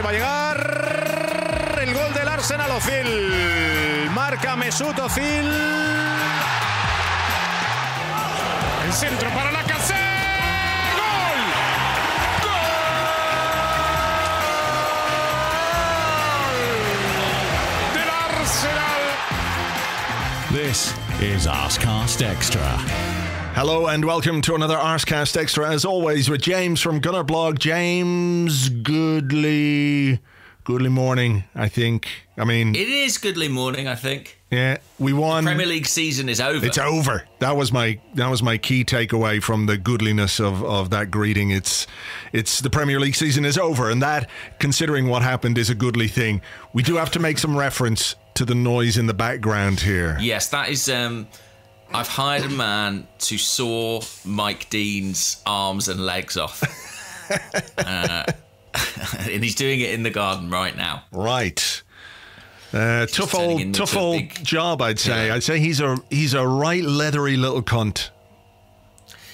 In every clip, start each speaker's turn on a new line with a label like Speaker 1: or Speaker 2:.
Speaker 1: Ahí va a llegar el gol del Arsenal. Ozil. Marca Mesut Ozil. El centro para la casa. ¡Gol! ¡Gol! Del Arsenal.
Speaker 2: This is Arsecast Extra.
Speaker 3: Hello and welcome to another Arsecast Extra, as always, with James from Gunnerblog. James, goodly morning, I think. I mean...
Speaker 4: It is goodly morning, I think.
Speaker 3: Yeah, we won.
Speaker 4: The Premier League season is over.
Speaker 3: It's over. That was my key takeaway from the goodliness of that greeting. It's the Premier League season is over, and that, considering what happened, is a goodly thing. We do have to make some reference to the noise in the background here.
Speaker 4: Yes, that is... I've hired a man to saw Mike Dean's arms and legs off. And he's doing it in the garden right now.
Speaker 3: Right. Tough old job, I'd say. Yeah. I'd say he's a right leathery little cunt.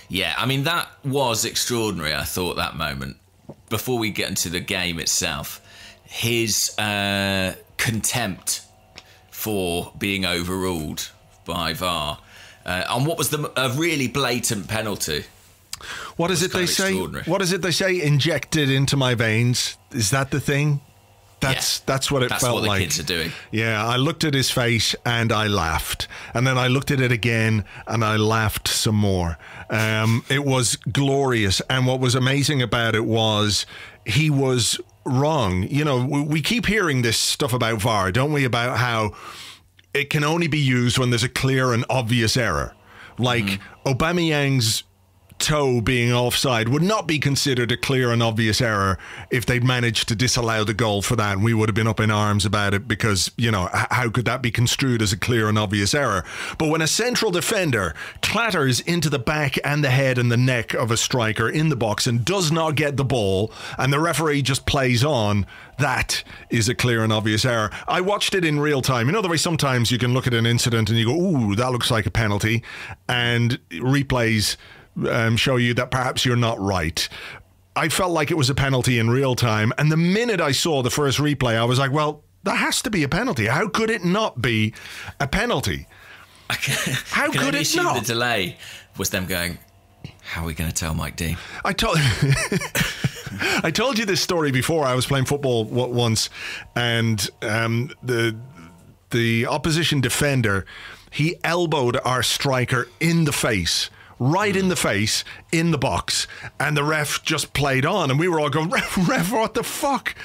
Speaker 4: Yeah, I mean, that was extraordinary, I thought, that moment. Before we get into the game itself, his contempt for being overruled by VAR on what was a really blatant penalty.
Speaker 3: What is it they say? What is it they say? Injected into my veins. Is that the thing? That's what it felt like. That's what the
Speaker 4: kids are doing.
Speaker 3: Yeah, I looked at his face and I laughed. And then I looked at it again and I laughed some more. It was glorious. And what was amazing about it was he was wrong. You know, we keep hearing this stuff about VAR, don't we? About how it can only be used when there's a clear and obvious error. Like Aubameyang's toe being offside would not be considered a clear and obvious error if they'd managed to disallow the goal for that. And we would have been up in arms about it because, you know, how could that be construed as a clear and obvious error? But when a central defender clatters into the back and the head and the neck of a striker in the box and does not get the ball and the referee just plays on, that is a clear and obvious error. I watched it in real time. You know the way sometimes you can look at an incident and you go, ooh, that looks like a penalty, and replays show you that perhaps you're not right. I felt like it was a penalty in real time, and the minute I saw the first replay, I was like, well, that has to be a penalty. How could it not be a penalty? How could it not?
Speaker 4: The delay was them going, how are we going to tell Mike Dean?
Speaker 3: I told you this story before. I was playing football once, and the opposition defender, he elbowed our striker in the face. Right in the face, in the box, and the ref just played on, and we were all going, ref, what the fuck?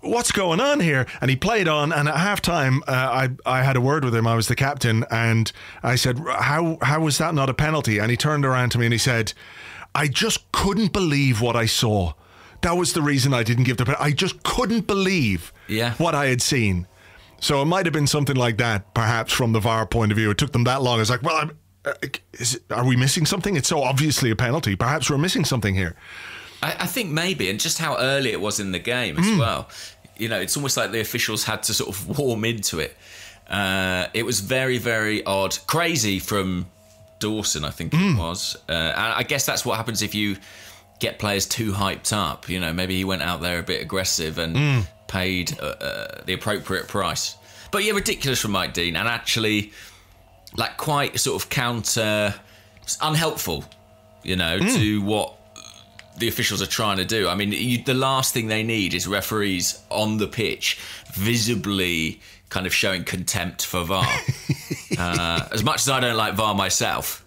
Speaker 3: What's going on here? And he played on, and at halftime, I had a word with him. I was the captain, and I said, how was that not a penalty? And he turned around to me and he said, I just couldn't believe what I saw. That was the reason I didn't give the penalty. I just couldn't believe what I had seen. So it might have been something like that, perhaps from the VAR point of view. It took them that long. I was like, well, are we missing something? It's so obviously a penalty. Perhaps we're missing something here.
Speaker 4: I think maybe, and just how early it was in the game as well. You know, it's almost like the officials had to sort of warm into it. It was very, very odd. Crazy from Dawson, I think it was. And I guess that's what happens if you get players too hyped up. You know, maybe he went out there a bit aggressive and paid the appropriate price. But yeah, ridiculous from Mike Dean, and actually... like quite sort of unhelpful, you know, to what the officials are trying to do. I mean, the last thing they need is referees on the pitch visibly kind of showing contempt for VAR. As much as I don't like VAR myself,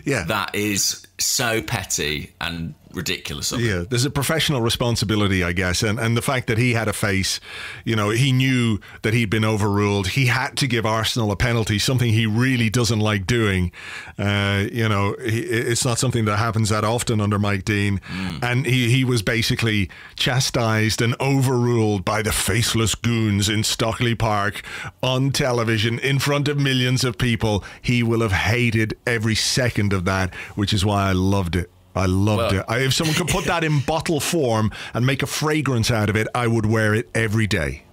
Speaker 4: that is so petty and ridiculous of it.
Speaker 3: There's a professional responsibility, I guess, and the fact that he had a face, you know, he knew that he'd been overruled. He had to give Arsenal a penalty, something he really doesn't like doing. You know, it's not something that happens that often under Mike Dean, and he was basically chastised and overruled by the faceless goons in Stockley Park on television in front of millions of people. He will have hated every second of that, which is why I loved it. I loved it. If someone could put that in bottle form and make a fragrance out of it, I would wear it every day.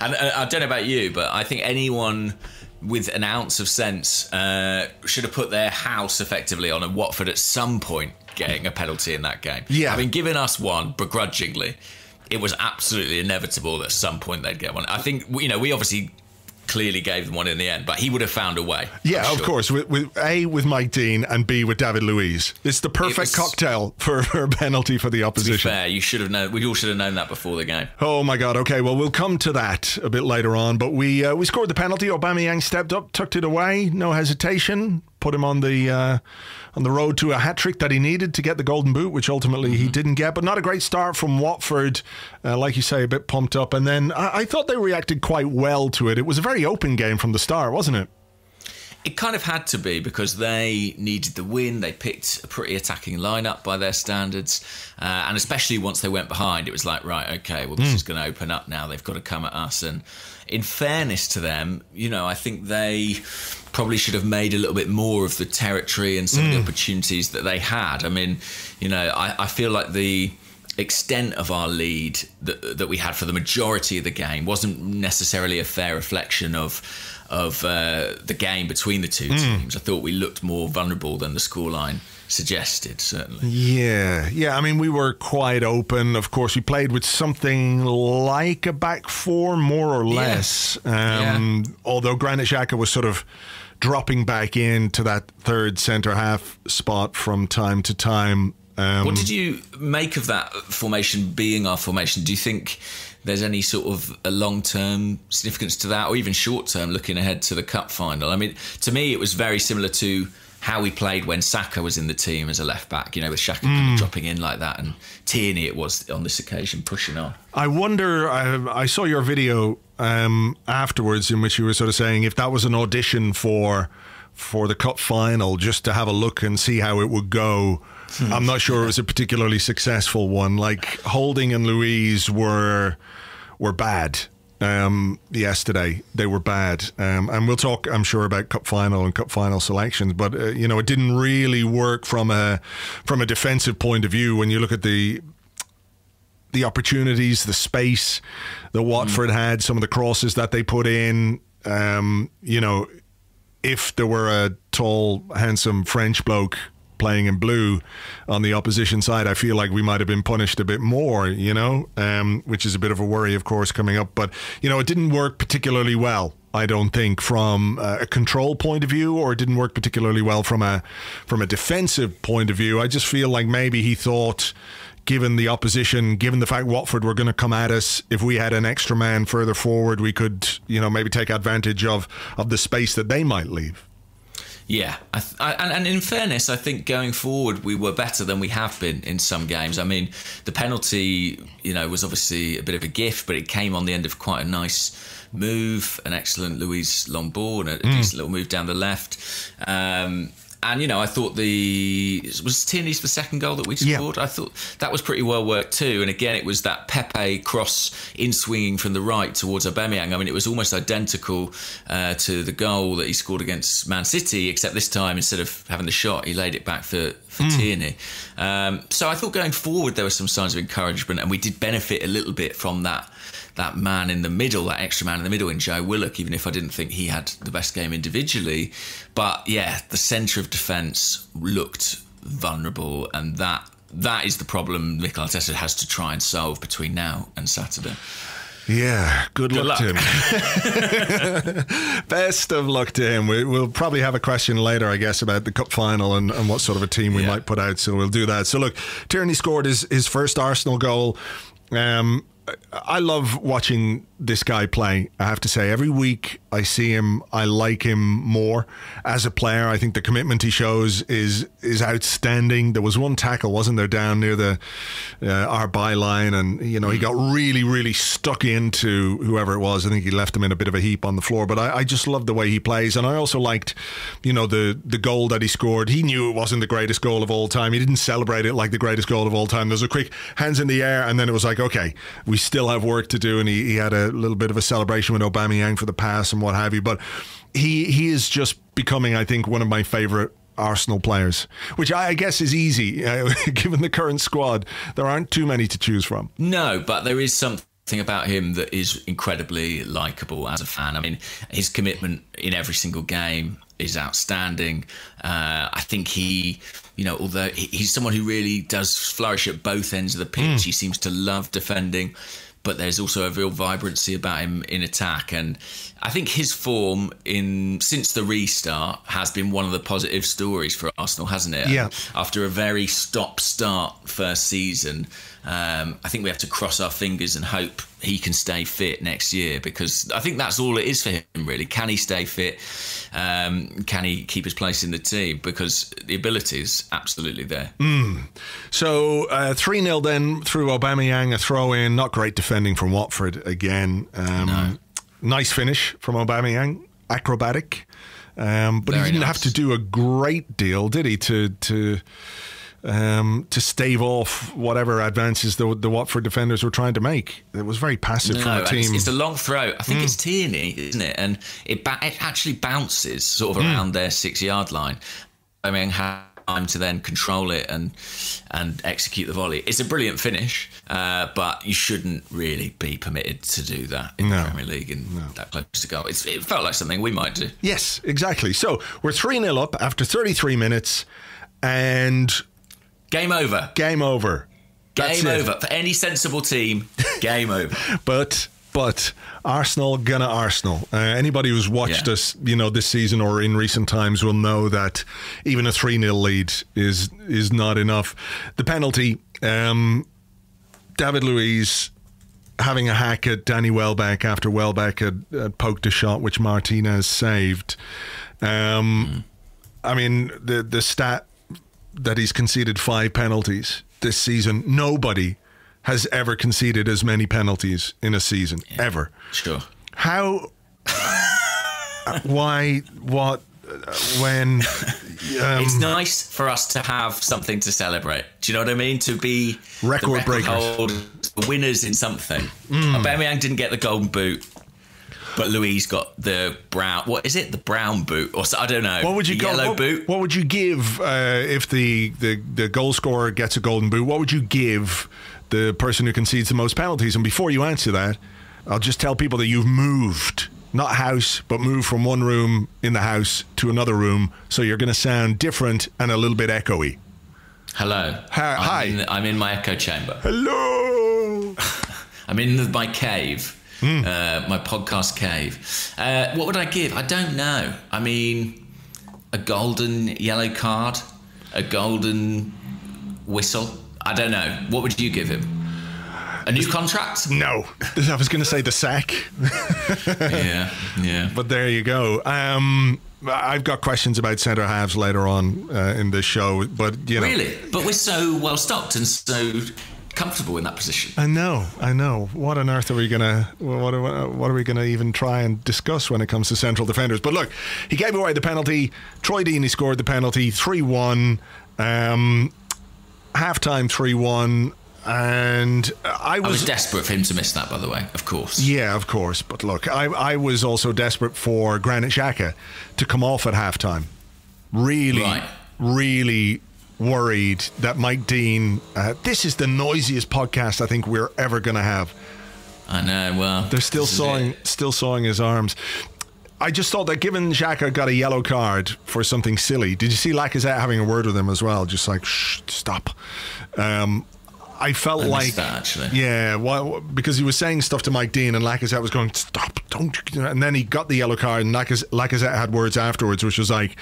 Speaker 4: And I don't know about you, but I think anyone with an ounce of sense should have put their house effectively on a Watford at some point getting a penalty in that game.
Speaker 3: Yeah.
Speaker 4: Having given us one begrudgingly, it was absolutely inevitable that at some point they'd get one. I think, we obviously clearly gave them one in the end, but he would have found a way.
Speaker 3: Yeah, of course. With Mike Dean and B with David Luiz. It's the perfect cocktail for a penalty for the opposition.
Speaker 4: To be fair, you should have known. We all should have known that before the game.
Speaker 3: Oh my God. Okay, well, we'll come to that a bit later on. But we scored the penalty. Aubameyang stepped up, tucked it away, no hesitation. Put him on the road to a hat-trick that he needed to get the golden boot, which ultimately he didn't get. But not a great start from Watford, like you say, a bit pumped up. And then I thought they reacted quite well to it. It was a very open game from the start, wasn't it?
Speaker 4: It kind of had to be, because they needed the win. They picked a pretty attacking lineup by their standards. And especially once they went behind, it was like, right, okay, well, this is going to open up now. They've got to come at us. And in fairness to them, I think they probably should have made a little bit more of the territory and some of the opportunities that they had. I mean, I feel like the extent of our lead that we had for the majority of the game wasn't necessarily a fair reflection of the game between the two teams. I thought we looked more vulnerable than the scoreline suggested, certainly.
Speaker 3: Yeah. I mean, we were quite open. Of course, we played with something like a back four, more or less. Although Granit Xhaka was sort of dropping back into that third centre-half spot from time to time.
Speaker 4: What did you make of that formation being our formation? Do you think there's any sort of a long-term significance to that, or even short-term looking ahead to the cup final? I mean, to me, it was very similar to how we played when Saka was in the team as a left-back, with Shaka kind of dropping in like that, and Tierney, it was on this occasion, pushing on.
Speaker 3: I wonder, I saw your video afterwards in which you were sort of saying if that was an audition for the cup final, just to have a look and see how it would go. I'm not sure it was a particularly successful one. Like, Holding and Luiz were bad yesterday. They were bad. And we'll talk, I'm sure, about cup final and cup final selections. But, it didn't really work from a defensive point of view. When you look at the opportunities, the space that Watford had, some of the crosses that they put in, if there were a tall, handsome French bloke playing in blue on the opposition side, I feel like we might have been punished a bit more, which is a bit of a worry, of course, coming up. But, it didn't work particularly well, I don't think, from a control point of view, or it didn't work particularly well from a defensive point of view. I just feel like maybe he thought, given the opposition, given the fact Watford were going to come at us, if we had an extra man further forward, we could, maybe take advantage of the space that they might leave.
Speaker 4: Yeah, and in fairness, I think going forward we were better than we have been in some games. I mean, the penalty, was obviously a bit of a gift, but it came on the end of quite a nice move, an excellent Luiz long ball and a decent little move down the left. And, I thought was Tierney's the second goal that we scored? Yeah. I thought that was pretty well worked too. And again, it was that Pepe cross in swinging from the right towards Aubameyang. I mean, it was almost identical to the goal that he scored against Man City, except this time, instead of having the shot, he laid it back for Tierney. So I thought going forward, there were some signs of encouragement, and we did benefit a little bit from that man in the middle, that extra man in the middle in Joe Willock, even if I didn't think he had the best game individually. But yeah, the centre of defence looked vulnerable, and that is the problem Mikel Arteta has to try and solve between now and Saturday.
Speaker 3: Yeah, good luck to him. Best of luck to him. We'll probably have a question later, I guess, about the cup final and what sort of a team we might put out, so we'll do that. So look, Tierney scored his first Arsenal goal. I love watching this guy play, I have to say. Every week I see him, I like him more as a player. I think the commitment he shows is outstanding. There was one tackle, wasn't there, down near the our byline, and he got really, really stuck into whoever it was. I think he left him in a bit of a heap on the floor, but I just love the way he plays. And I also liked, the goal that he scored. He knew it wasn't the greatest goal of all time. He didn't celebrate it like the greatest goal of all time. There's a quick hands in the air, and then it was like, okay, we still have work to do. And he had a little bit of a celebration with Aubameyang for the pass and what have you. But he is just becoming, I think, one of my favourite Arsenal players, which I guess is easy given the current squad. There aren't too many to choose from.
Speaker 4: No, but there is something about him that is incredibly likeable as a fan. I mean, his commitment in every single game, is outstanding. I think he, although he's someone who really does flourish at both ends of the pitch, he seems to love defending, but there's also a real vibrancy about him in attack. And I think his form since the restart has been one of the positive stories for Arsenal, hasn't it?
Speaker 3: Yeah.
Speaker 4: After a very stop-start first season, I think we have to cross our fingers and hope he can stay fit next year, because I think that's all it is for him, really. Can he stay fit? Can he keep his place in the team? Because the ability is absolutely there.
Speaker 3: So 3-0 then through Aubameyang, a throw-in. Not great defending from Watford again.
Speaker 4: No.
Speaker 3: Nice finish from Aubameyang, acrobatic. But
Speaker 4: Very
Speaker 3: he didn't
Speaker 4: nice.
Speaker 3: have to do a great deal, did he, to stave off whatever advances the Watford defenders were trying to make. It was very passive from the team.
Speaker 4: It's a long throw. I think it's Tierney, isn't it? And it actually bounces sort of around their 6-yard line. I mean, have time to then control it and execute the volley. It's a brilliant finish, but you shouldn't really be permitted to do that in the Premier League and that close to goal. It felt like something we might do.
Speaker 3: Yes, exactly. So we're 3-0 up after 33 minutes and...
Speaker 4: Game over.
Speaker 3: Game over. That's
Speaker 4: Game
Speaker 3: it.
Speaker 4: over. For any sensible team, game over.
Speaker 3: But Arsenal gonna Arsenal. Anybody who's watched us, this season or in recent times will know that even a 3-0 lead is not enough. The penalty, David Luiz having a hack at Danny Welbeck after Welbeck had poked a shot which Martinez saved. I mean, the stat that he's conceded 5 penalties this season. Nobody has ever conceded as many penalties in a season, ever.
Speaker 4: Sure.
Speaker 3: How, why, what, when...
Speaker 4: it's nice for us to have something to celebrate. Do you know what I mean? To be
Speaker 3: record breakers.
Speaker 4: Winners in something. Aubameyang didn't get the golden boot, but Luiz got the brown. What is it? The brown boot, or I don't know.
Speaker 3: What would you
Speaker 4: yellow boot?
Speaker 3: What would you give if the goal scorer gets a golden boot? What would you give the person who concedes the most penalties? And before you answer that, I'll just tell people that you've moved, not house, but moved from one room in the house to another room. So you're going to sound different and a little bit echoey.
Speaker 4: Hello.
Speaker 3: Hi.
Speaker 4: I'm in my echo chamber.
Speaker 3: Hello.
Speaker 4: I'm in my cave. My podcast cave. What would I give? I don't know. I mean, a golden yellow card, a golden whistle. I don't know. What would you give him? A new contract?
Speaker 3: No. I was going to say the sack.
Speaker 4: Yeah.
Speaker 3: But there you go. I've got questions about centre halves later on in this show, but
Speaker 4: Really? But we're so well stocked and so comfortable in that position.
Speaker 3: I know. What on earth are we gonna? What are we gonna even try and discuss when it comes to central defenders? But look, he gave away the penalty. Troy Deeney scored the penalty. 3-1. Halftime 3-1. And I was
Speaker 4: desperate for him to miss that, by the way, of course.
Speaker 3: Yeah, of course. But look, I was also desperate for Granit Xhaka to come off at halftime. Really worried that Mike Dean, this is the noisiest podcast I think we're ever going to have.
Speaker 4: I know, well...
Speaker 3: They're still sawing his arms. I just thought that given Xhaka got a yellow card for something silly, did you see Lacazette having a word with him as well? Just like, shh, stop. I felt like
Speaker 4: that, actually.
Speaker 3: Yeah, because he was saying stuff to Mike Dean and Lacazette was going, stop, don't, and then he got the yellow card and Lacazette had words afterwards which was like,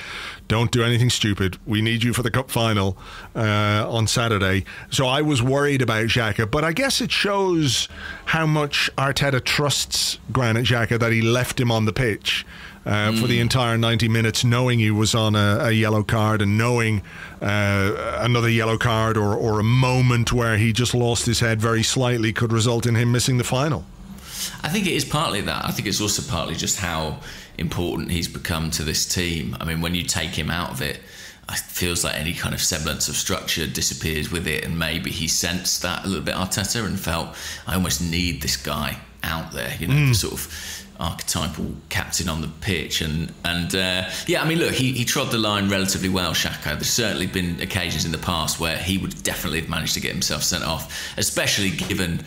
Speaker 3: don't do anything stupid, we need you for the cup final on Saturday. So I was worried about Xhaka, but I guess it shows how much Arteta trusts Granit Xhaka that he left him on the pitch for the entire 90 minutes, knowing he was on a yellow card and knowing another yellow card or a moment where he just lost his head very slightly could result in him missing the final.
Speaker 4: I think it is partly that. I think it's also partly just how important he's become to this team. I mean, when you take him out of it, it feels like any kind of semblance of structure disappears with it, and maybe he sensed that a little bit, Arteta, and felt, I almost need this guy out there, the sort of archetypal captain on the pitch, and yeah, I mean, look, he trod the line relatively well, Xhaka. There's certainly been occasions in the past where he would definitely have managed to get himself sent off, especially given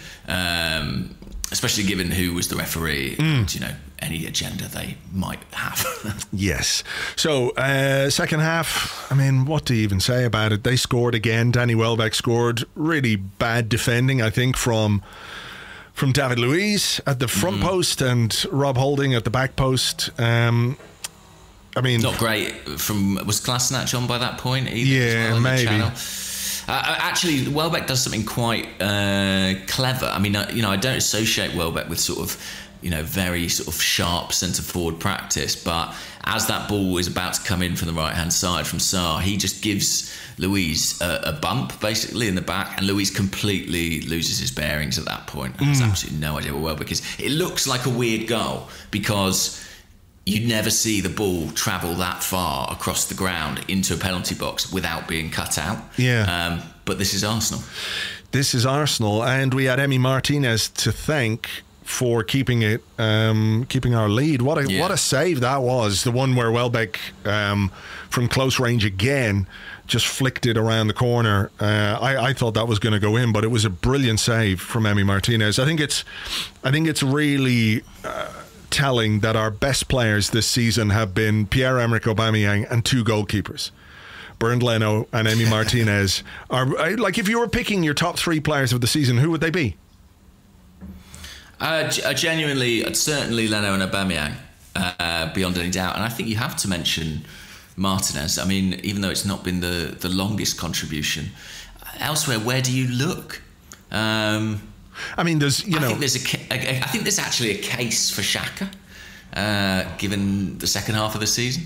Speaker 3: especially
Speaker 4: given who was the referee and, any agenda they might have.
Speaker 3: Yes. So, second half, I mean, what do you even say about it? They scored again. Danny Welbeck scored. Really bad defending, I think, from David Luiz at the front post and Rob Holding at the back post. I mean,
Speaker 4: not great. Was Kolasinac on by that point either?
Speaker 3: Yeah, maybe.
Speaker 4: Actually, Welbeck does something quite clever. I mean, I don't associate Welbeck with sort of, very sort of sharp centre forward practice, but as that ball is about to come in from the right hand side from Sarr, he just gives Luiz a bump basically in the back, and Luiz completely loses his bearings at that point. He has absolutely no idea where Welbeck is. It looks like a weird goal because you never see the ball travel that far across the ground into a penalty box without being cut out.
Speaker 3: Yeah.
Speaker 4: But this is Arsenal.
Speaker 3: This is Arsenal, and we had Emi Martinez to thank for keeping our lead. What a save that was. The one where Welbeck from close range again just flicked it around the corner. I thought that was going to go in, but it was a brilliant save from Emi Martinez. I think it's really telling that our best players this season have been Pierre-Emerick Aubameyang and two goalkeepers, Bernd Leno and Emi Martinez. Like, if you were picking your top three players of the season, who would they be?
Speaker 4: Genuinely, certainly Leno and Aubameyang, beyond any doubt. And I think you have to mention Martinez. I mean, even though it's not been the longest contribution, elsewhere, where do you look?
Speaker 3: I mean, I
Speaker 4: think there's actually a case for Shaka, given the second half of the season.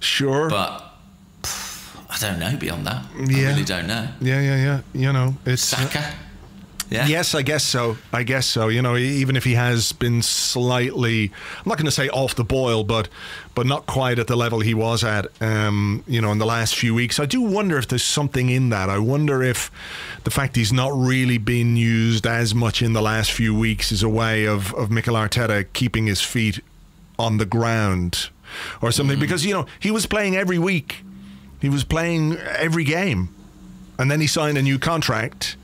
Speaker 3: Sure,
Speaker 4: but I don't know beyond that.
Speaker 3: Yeah.
Speaker 4: I really don't know.
Speaker 3: Yeah. It's
Speaker 4: Saka. Yeah.
Speaker 3: Yes, I guess so. Even if he has been slightly, I'm not going to say off the boil, but not quite at the level he was at, in the last few weeks. I do wonder if there's something in that. I wonder if the fact he's not really been used as much in the last few weeks is a way of Mikel Arteta keeping his feet on the ground or something. Because, he was playing every week. He was playing every game. And then he signed a new contract,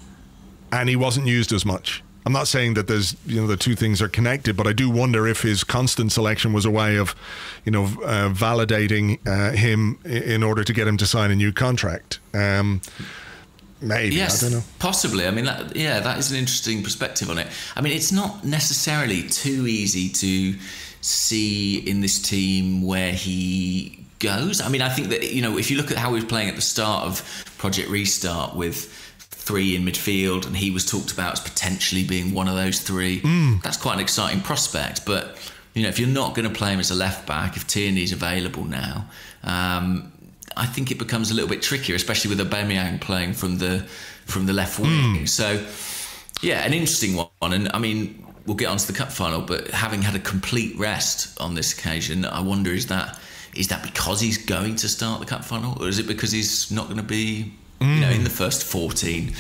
Speaker 3: and he wasn't used as much. I'm not saying that there's, the two things are connected, but I do wonder if his constant selection was a way of, validating him in order to get him to sign a new contract. Maybe,
Speaker 4: yes,
Speaker 3: I don't know.
Speaker 4: Possibly. I mean, that is an interesting perspective on it. I mean, it's not necessarily too easy to see in this team where he goes. I mean, I think that, if you look at how he was playing at the start of Project Restart with three in midfield, and he was talked about as potentially being one of those three. That's quite an exciting prospect. But if you're not going to play him as a left back, if Tierney's available now, I think it becomes a little bit trickier, especially with Aubameyang playing from the left wing. So an interesting one. And I mean, we'll get onto the cup final, but having had a complete rest on this occasion, I wonder, is that because he's going to start the cup final, or is it because he's not going to be in the first 14?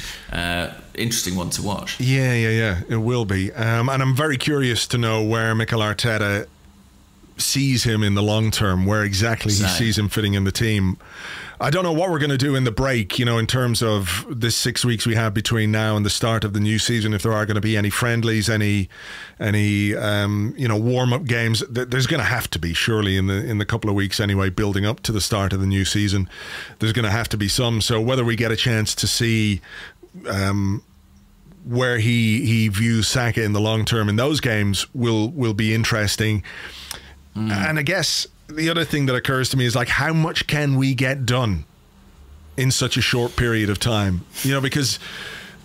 Speaker 4: Interesting one to watch.
Speaker 3: Yeah. It will be. And I'm very curious to know where Mikel Arteta sees him in the long term, where exactly he sees him fitting in the team. I don't know what we're going to do in the break, in terms of this 6 weeks we have between now and the start of the new season, if there are going to be any friendlies, any warm-up games. There's going to have to be, surely, in the couple of weeks anyway, building up to the start of the new season. There's going to have to be some. So whether we get a chance to see where he views Saka in the long term in those games will be interesting. And I guess the other thing that occurs to me is, like, how much can we get done in such a short period of time? Because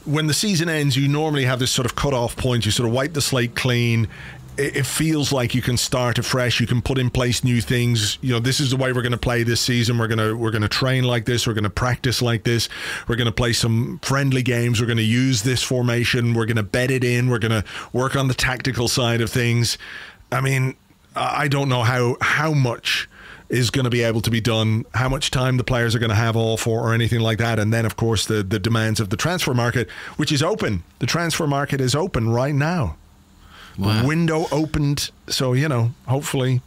Speaker 3: when the season ends, you normally have this sort of cut-off point. You sort of wipe the slate clean. It feels like you can start afresh. You can put in place new things. This is the way we're going to play this season. We're going to train like this. We're going to practice like this. We're going to play some friendly games. We're going to use this formation. We're going to bed it in. We're going to work on the tactical side of things. I mean, I don't know how much is going to be able to be done, how much time the players are going to have off or anything like that. And then, of course, the demands of the transfer market, which is open. The transfer market is open right now. Wow. The window opened. So, hopefully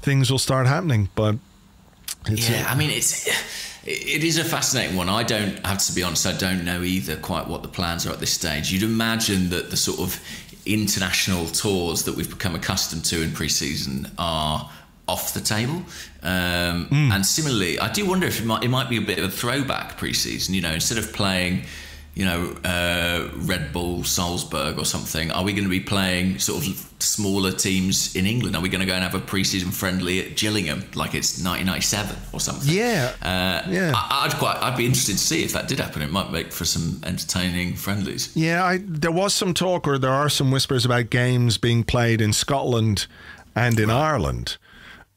Speaker 3: things will start happening. But
Speaker 4: I mean, it is a fascinating one. I don't have to be honest, I don't know either quite what the plans are at this stage. You'd imagine that the sort of international tours that we've become accustomed to in pre-season are off the table. And similarly, I do wonder if it might be a bit of a throwback pre-season. Instead of playing, Red Bull Salzburg or something, are we going to be playing sort of smaller teams in England? Are we going to go and have a pre-season friendly at Gillingham like it's 1997 or something?
Speaker 3: Yeah.
Speaker 4: I'd be interested to see if that did happen. It might make for some entertaining friendlies.
Speaker 3: Yeah, there was some talk, or there are some whispers about games being played in Scotland and in Ireland.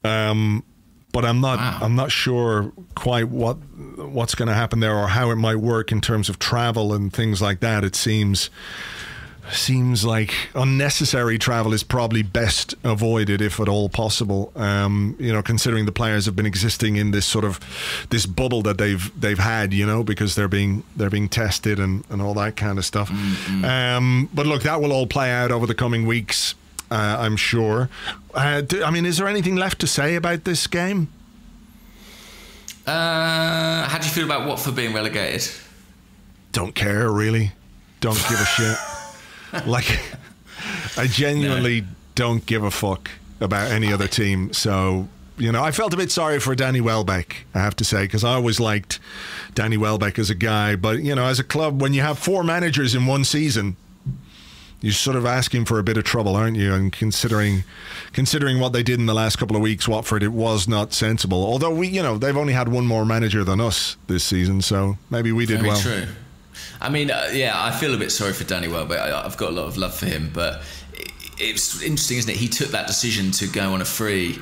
Speaker 3: But I'm not sure quite what's going to happen there, or how it might work in terms of travel and things like that. It seems like unnecessary travel is probably best avoided if at all possible. Considering the players have been existing in this sort of this bubble that they've had, because they're being tested and all that kind of stuff. But look, that will all play out over the coming weeks. I'm sure. Is there anything left to say about this game?
Speaker 4: How do you feel about Watford being relegated?
Speaker 3: Don't care, really. Don't give a shit. I genuinely don't give a fuck about any other team. So, I felt a bit sorry for Danny Welbeck, I have to say, because I always liked Danny Welbeck as a guy. But, as a club, when you have 4 managers in one season, you're sort of asking for a bit of trouble, aren't you? And considering what they did in the last couple of weeks, Watford, it was not sensible. Although they've only had one more manager than us this season, so maybe we did well.
Speaker 4: Very true. I feel a bit sorry for Danny Welbeck. I've got a lot of love for him, but it's interesting, isn't it? He took that decision to go on a free,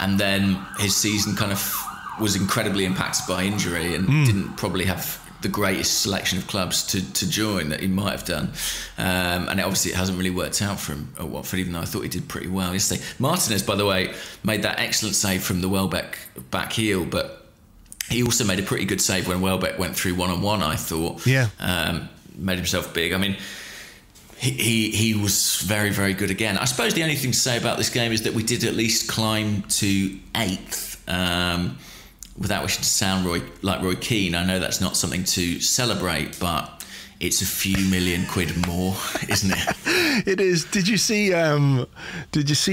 Speaker 4: and then his season kind of was incredibly impacted by injury, and didn't probably have the greatest selection of clubs to join that he might have done, and it hasn't really worked out for him at Watford, even though I thought he did pretty well yesterday. Martinez, by the way, made that excellent save from the Welbeck back heel, but he also made a pretty good save when Welbeck went through one-on-one, I thought. Made himself big. He was very, very good again. I suppose the only thing to say about this game is that we did at least climb to 8th. Without wishing to sound like Roy Keane, I know that's not something to celebrate, but it's a few million quid more, isn't it?
Speaker 3: It is. Did you see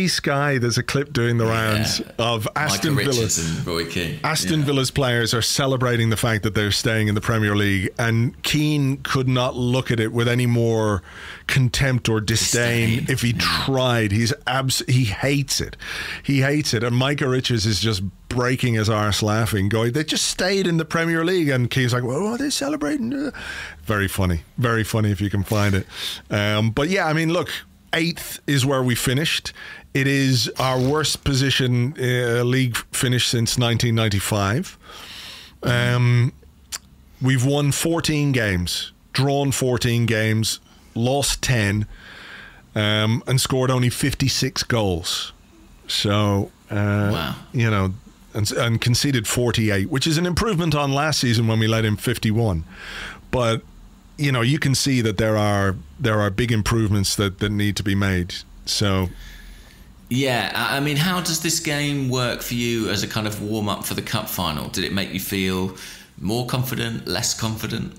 Speaker 3: Sky? There's a clip doing the rounds of Aston Villa.
Speaker 4: And Roy Keane.
Speaker 3: Aston Villa's players are celebrating the fact that they're staying in the Premier League, and Keane could not look at it with any more contempt or disdain if he tried. He hates it. He hates it. And Micah Richards is just breaking his arse laughing, going, they just stayed in the Premier League. And Keane's like, well, are they celebrating? Very funny if you can find it. But yeah, look, 8th is where we finished. It is our worst position league finish since 1995. We've won 14 games, drawn 14 games, lost 10, and scored only 56 goals. So,
Speaker 4: wow.
Speaker 3: And conceded 48, which is an improvement on last season when we let in 51. But you can see that there are big improvements that need to be made. So,
Speaker 4: yeah, how does this game work for you as a kind of warm up for the cup final? Did it make you feel more confident, less confident?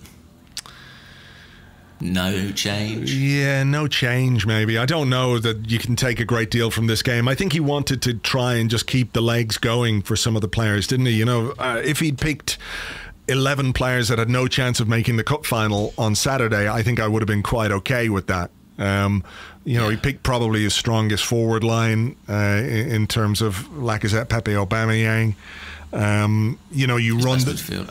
Speaker 4: No change? Yeah,
Speaker 3: no change, maybe. I don't know that you can take a great deal from this game. I think he wanted to try and just keep the legs going for some of the players, didn't he? If he'd picked 11 players that had no chance of making the cup final on Saturday, I think I would have been quite okay with that. He picked probably his strongest forward line in terms of Lacazette, Pepe, Aubameyang. You run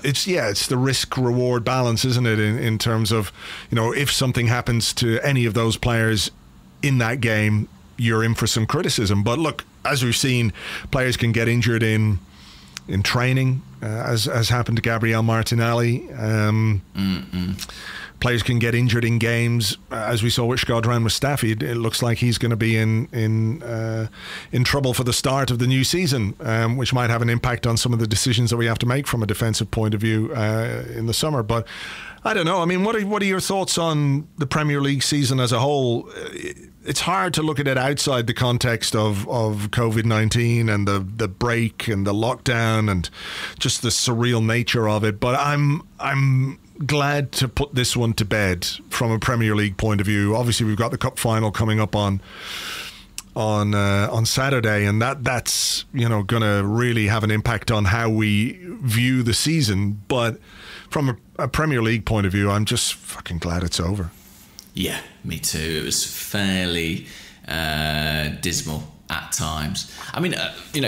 Speaker 3: it's the risk reward balance, isn't it, in terms of if something happens to any of those players in that game, you're in for some criticism. But look, as we've seen, players can get injured in training, as happened to Gabriel Martinelli. Players can get injured in games, as we saw with Shkodran Mustafi. It looks like he's going to be in trouble for the start of the new season, which might have an impact on some of the decisions that we have to make from a defensive point of view in the summer. But I don't know. What are your thoughts on the Premier League season as a whole? It's hard to look at it outside the context of COVID-19 and the break and the lockdown and just the surreal nature of it. But I'm glad to put this one to bed from a Premier League point of view. Obviously, we've got the cup final coming up on Saturday, and that's going to really have an impact on how we view the season. But from a Premier League point of view, I'm just fucking glad it's over. Yeah,
Speaker 4: me too. It was fairly dismal at times. I mean,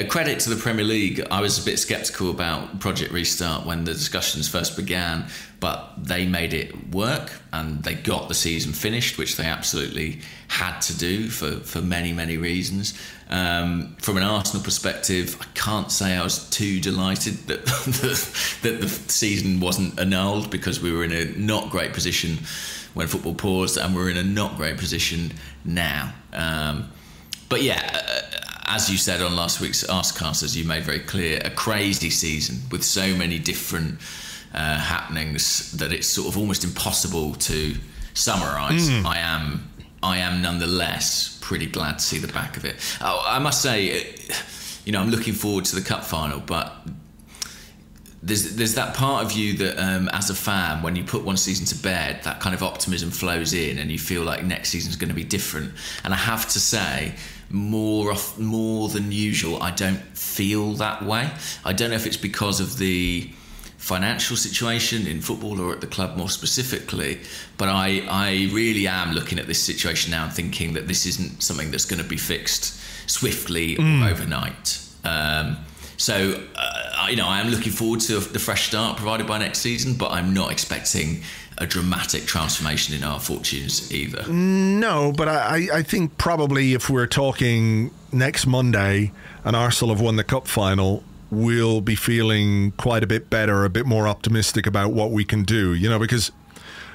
Speaker 4: credit to the Premier League. I was a bit sceptical about Project Restart when the discussions first began, but they made it work and they got the season finished, which they absolutely had to do for many, many reasons. From an Arsenal perspective, I can't say I was too delighted that the season wasn't annulled, because we were in a not great position when football paused, and we're in a not great position now. But yeah, as you said on last week's Arsecast, as you made very clear, a crazy season with so many different happenings that it's sort of almost impossible to summarise. I am nonetheless pretty glad to see the back of it. I must say, I'm looking forward to the cup final, but there's that part of you that, as a fan, when you put one season to bed, that kind of optimism flows in, and you feel like next season's going to be different. And I have to say, more than usual, I don't feel that way. I don't know if it's because of the financial situation in football or at the club more specifically, but I really am looking at this situation now and thinking that this isn't something that's going to be fixed swiftly or overnight. So I am looking forward to the fresh start provided by next season, but I'm not expecting a dramatic transformation in our fortunes either.
Speaker 3: No, but I think probably if we're talking next Monday and Arsenal have won the cup final, we'll be feeling quite a bit better, a bit more optimistic about what we can do, because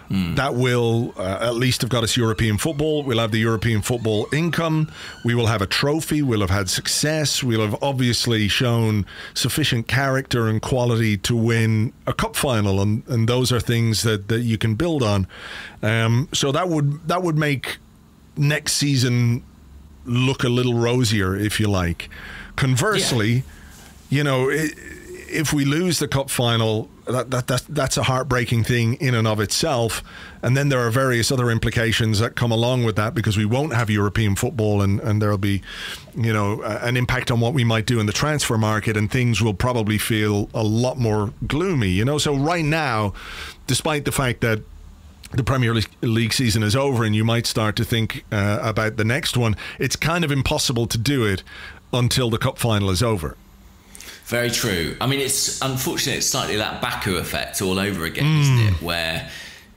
Speaker 3: that will at least have got us European football. We'll have the European football income. We will have a trophy. We'll have had success. We'll have obviously shown sufficient character and quality to win a cup final, and those are things that you can build on. So that would make next season look a little rosier, if you like. Conversely, if we lose the cup final, that's a heartbreaking thing in and of itself. And then there are various other implications that come along with that, because we won't have European football, and there'll be, an impact on what we might do in the transfer market, and things will probably feel a lot more gloomy, So right now, despite the fact that the Premier League season is over and you might start to think about the next one, it's kind of impossible to do it until the cup final is over.
Speaker 4: Very true. I mean, it's unfortunate. It's slightly that Baku effect all over again, isn't it? Where,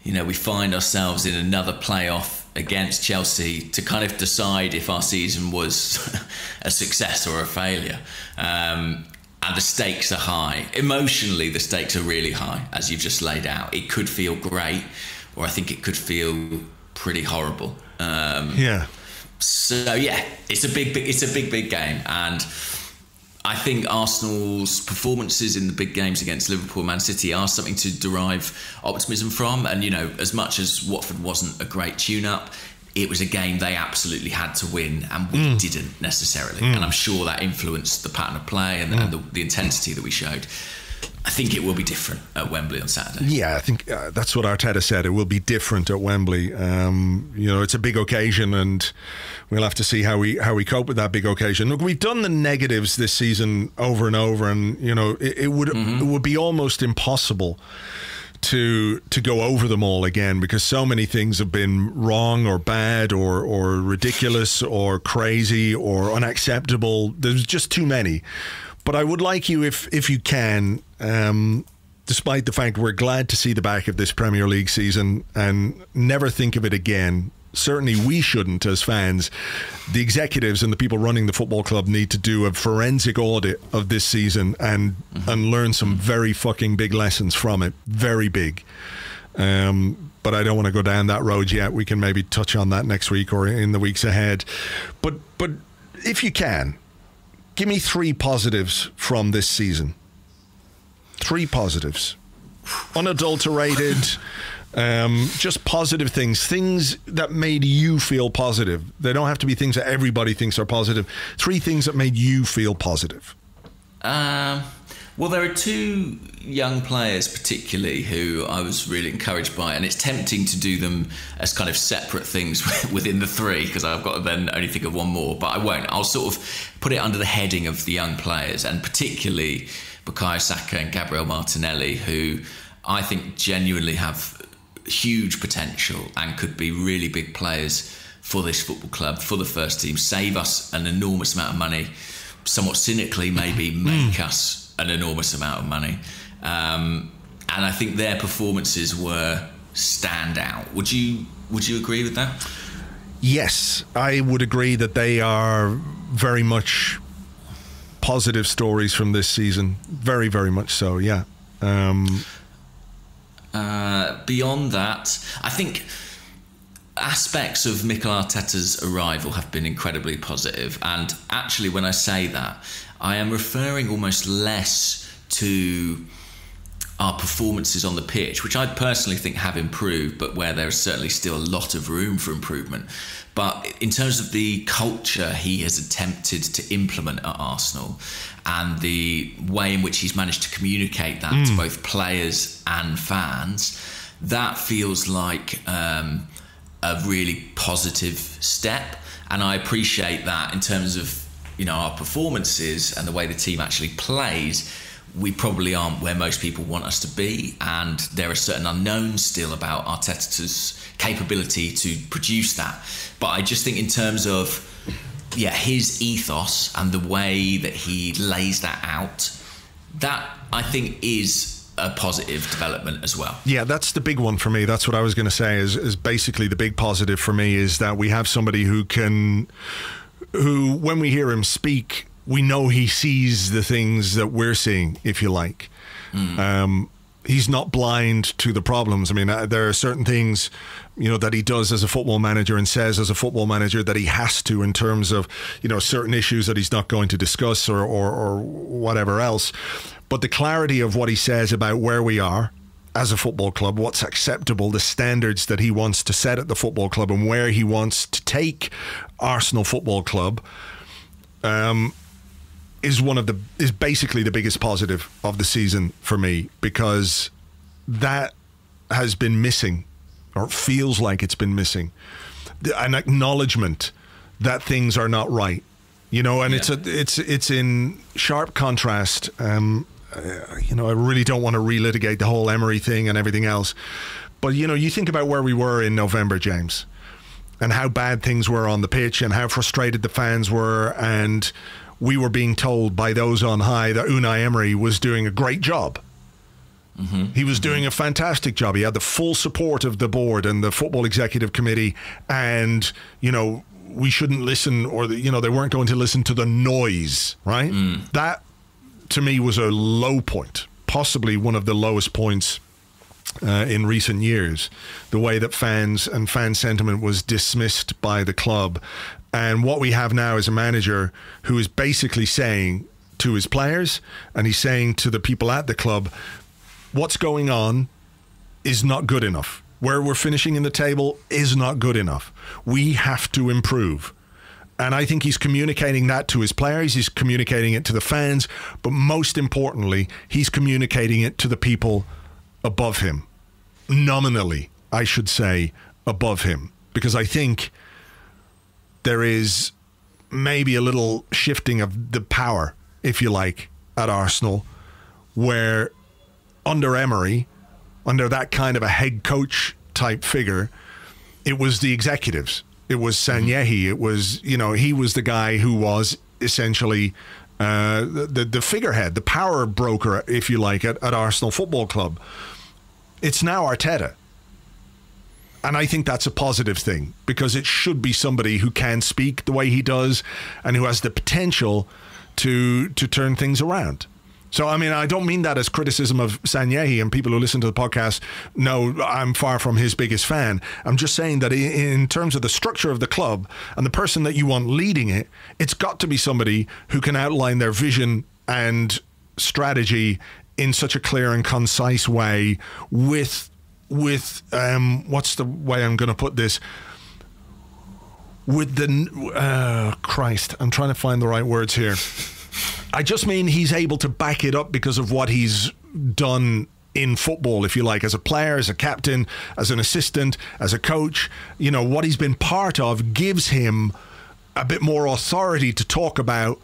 Speaker 4: we find ourselves in another playoff against Chelsea to kind of decide if our season was a success or a failure. And the stakes are high. Emotionally, the stakes are really high, as you've just laid out. It could feel great, or I think it could feel pretty horrible. So yeah, it's a big game, and I think Arsenal's performances in the big games against Liverpool and Man City are something to derive optimism from. And, as much as Watford wasn't a great tune-up, it was a game they absolutely had to win, and we didn't necessarily. And I'm sure that influenced the pattern of play and the intensity that we showed. I think it will be different at Wembley on Saturday. Yeah,
Speaker 3: I think that's what Arteta said. It will be different at Wembley. It's a big occasion, and we'll have to see how we cope with that big occasion. Look, we've done the negatives this season over and over, and it would be almost impossible to go over them all again, because so many things have been wrong or bad or ridiculous or crazy or unacceptable. There's just too many. But I would like you, if you can, despite the fact we're glad to see the back of this Premier League season, and never think of it again. Certainly we shouldn't as fans. The executives and the people running the football club need to do a forensic audit of this season and learn some very fucking big lessons from it. Very big. But I don't want to go down that road yet. We can maybe touch on that next week or in the weeks ahead. But if you can, give me 3 positives from this season. 3 positives. Unadulterated, just positive things that made you feel positive. They don't have to be things that everybody thinks are positive. 3 things that made you feel positive.
Speaker 4: Well, there are two young players particularly who I was really encouraged by, and it's tempting to do them as kind of separate things within the three, because I've got to then only think of one more, but I won't. I'll sort of put it under the heading of the young players, and particularly Bukayo Saka and Gabriel Martinelli, who I think genuinely have huge potential and could be really big players for this football club, for the first team, save us an enormous amount of money, somewhat cynically maybe make us an enormous amount of money. And I think their performances were standout. Would you agree with that?
Speaker 3: Yes, I would agree that they are very much positive stories from this season. Very, very much so, yeah.
Speaker 4: Beyond that, I think aspects of Mikel Arteta's arrival have been incredibly positive. And actually, when I say that, I am referring almost less to our performances on the pitch, which I personally think have improved, but where there is certainly still a lot of room for improvement. But in terms of the culture he has attempted to implement at Arsenal and the way in which he's managed to communicate that to both players and fans, that feels like a really positive step. And I appreciate that in terms of, you know, our performances and the way the team actually plays. We probably aren't where most people want us to be, and there are certain unknowns still about Arteta's capability to produce that. But I just think in terms of his ethos and the way that he lays that out, that I think is a positive development as well. Yeah,
Speaker 3: that's the big one for me. That's what I was going to say is basically the big positive for me is that we have somebody who when we hear him speak, we know he sees the things that we're seeing, if you like. He's not blind to the problems. I mean, there are certain things, you know, that he does as a football manager and says as a football manager that he has to in terms of, you know, certain issues that he's not going to discuss or whatever else. But the clarity of what he says about where we are as a football club, what's acceptable, the standards that he wants to set at the football club and where he wants to take Arsenal Football Club, is basically the biggest positive of the season for me, because that has been missing, or feels like it's been missing, an acknowledgement that things are not right, you know, and it's in sharp contrast. You know, I really don't want to relitigate the whole Emery thing and everything else, but you know, you think about where we were in November, James, and how bad things were on the pitch and how frustrated the fans were, and we were being told by those on high that Unai Emery was doing a great job. He was doing a fantastic job. He had the full support of the board and the football executive committee, and, you know, we shouldn't listen, or, you know, they weren't going to listen to the noise, right? That, to me, was a low point, possibly one of the lowest points in recent years, the way that fans and fan sentiment was dismissed by the club. And what we have now is a manager who is basically saying to his players, and he's saying to the people at the club, what's going on is not good enough. Where we're finishing in the table is not good enough. We have to improve. And I think he's communicating that to his players, he's communicating it to the fans, but most importantly, he's communicating it to the people above him. Nominally, I should say, above him. Because I think there is maybe a little shifting of the power, if you like, at Arsenal, where under Emery, under that kind of a head coach type figure, it was the executives. It was Sanyehi. It was, you know, he was the guy who was essentially the figurehead, the power broker, if you like, at Arsenal Football Club. It's now Arteta. And I think that's a positive thing, because it should be somebody who can speak the way he does and who has the potential to turn things around. So, I mean, I don't mean that as criticism of Sanyehi, and people who listen to the podcast know I'm far from his biggest fan. I'm just saying that in terms of the structure of the club and the person that you want leading it, it's got to be somebody who can outline their vision and strategy in such a clear and concise way with what's the way I'm going to put this? With the Christ, I'm trying to find the right words here. I just mean he's able to back it up because of what he's done in football, if you like, as a player, as a captain, as an assistant, as a coach. You know, what he's been part of gives him a bit more authority to talk about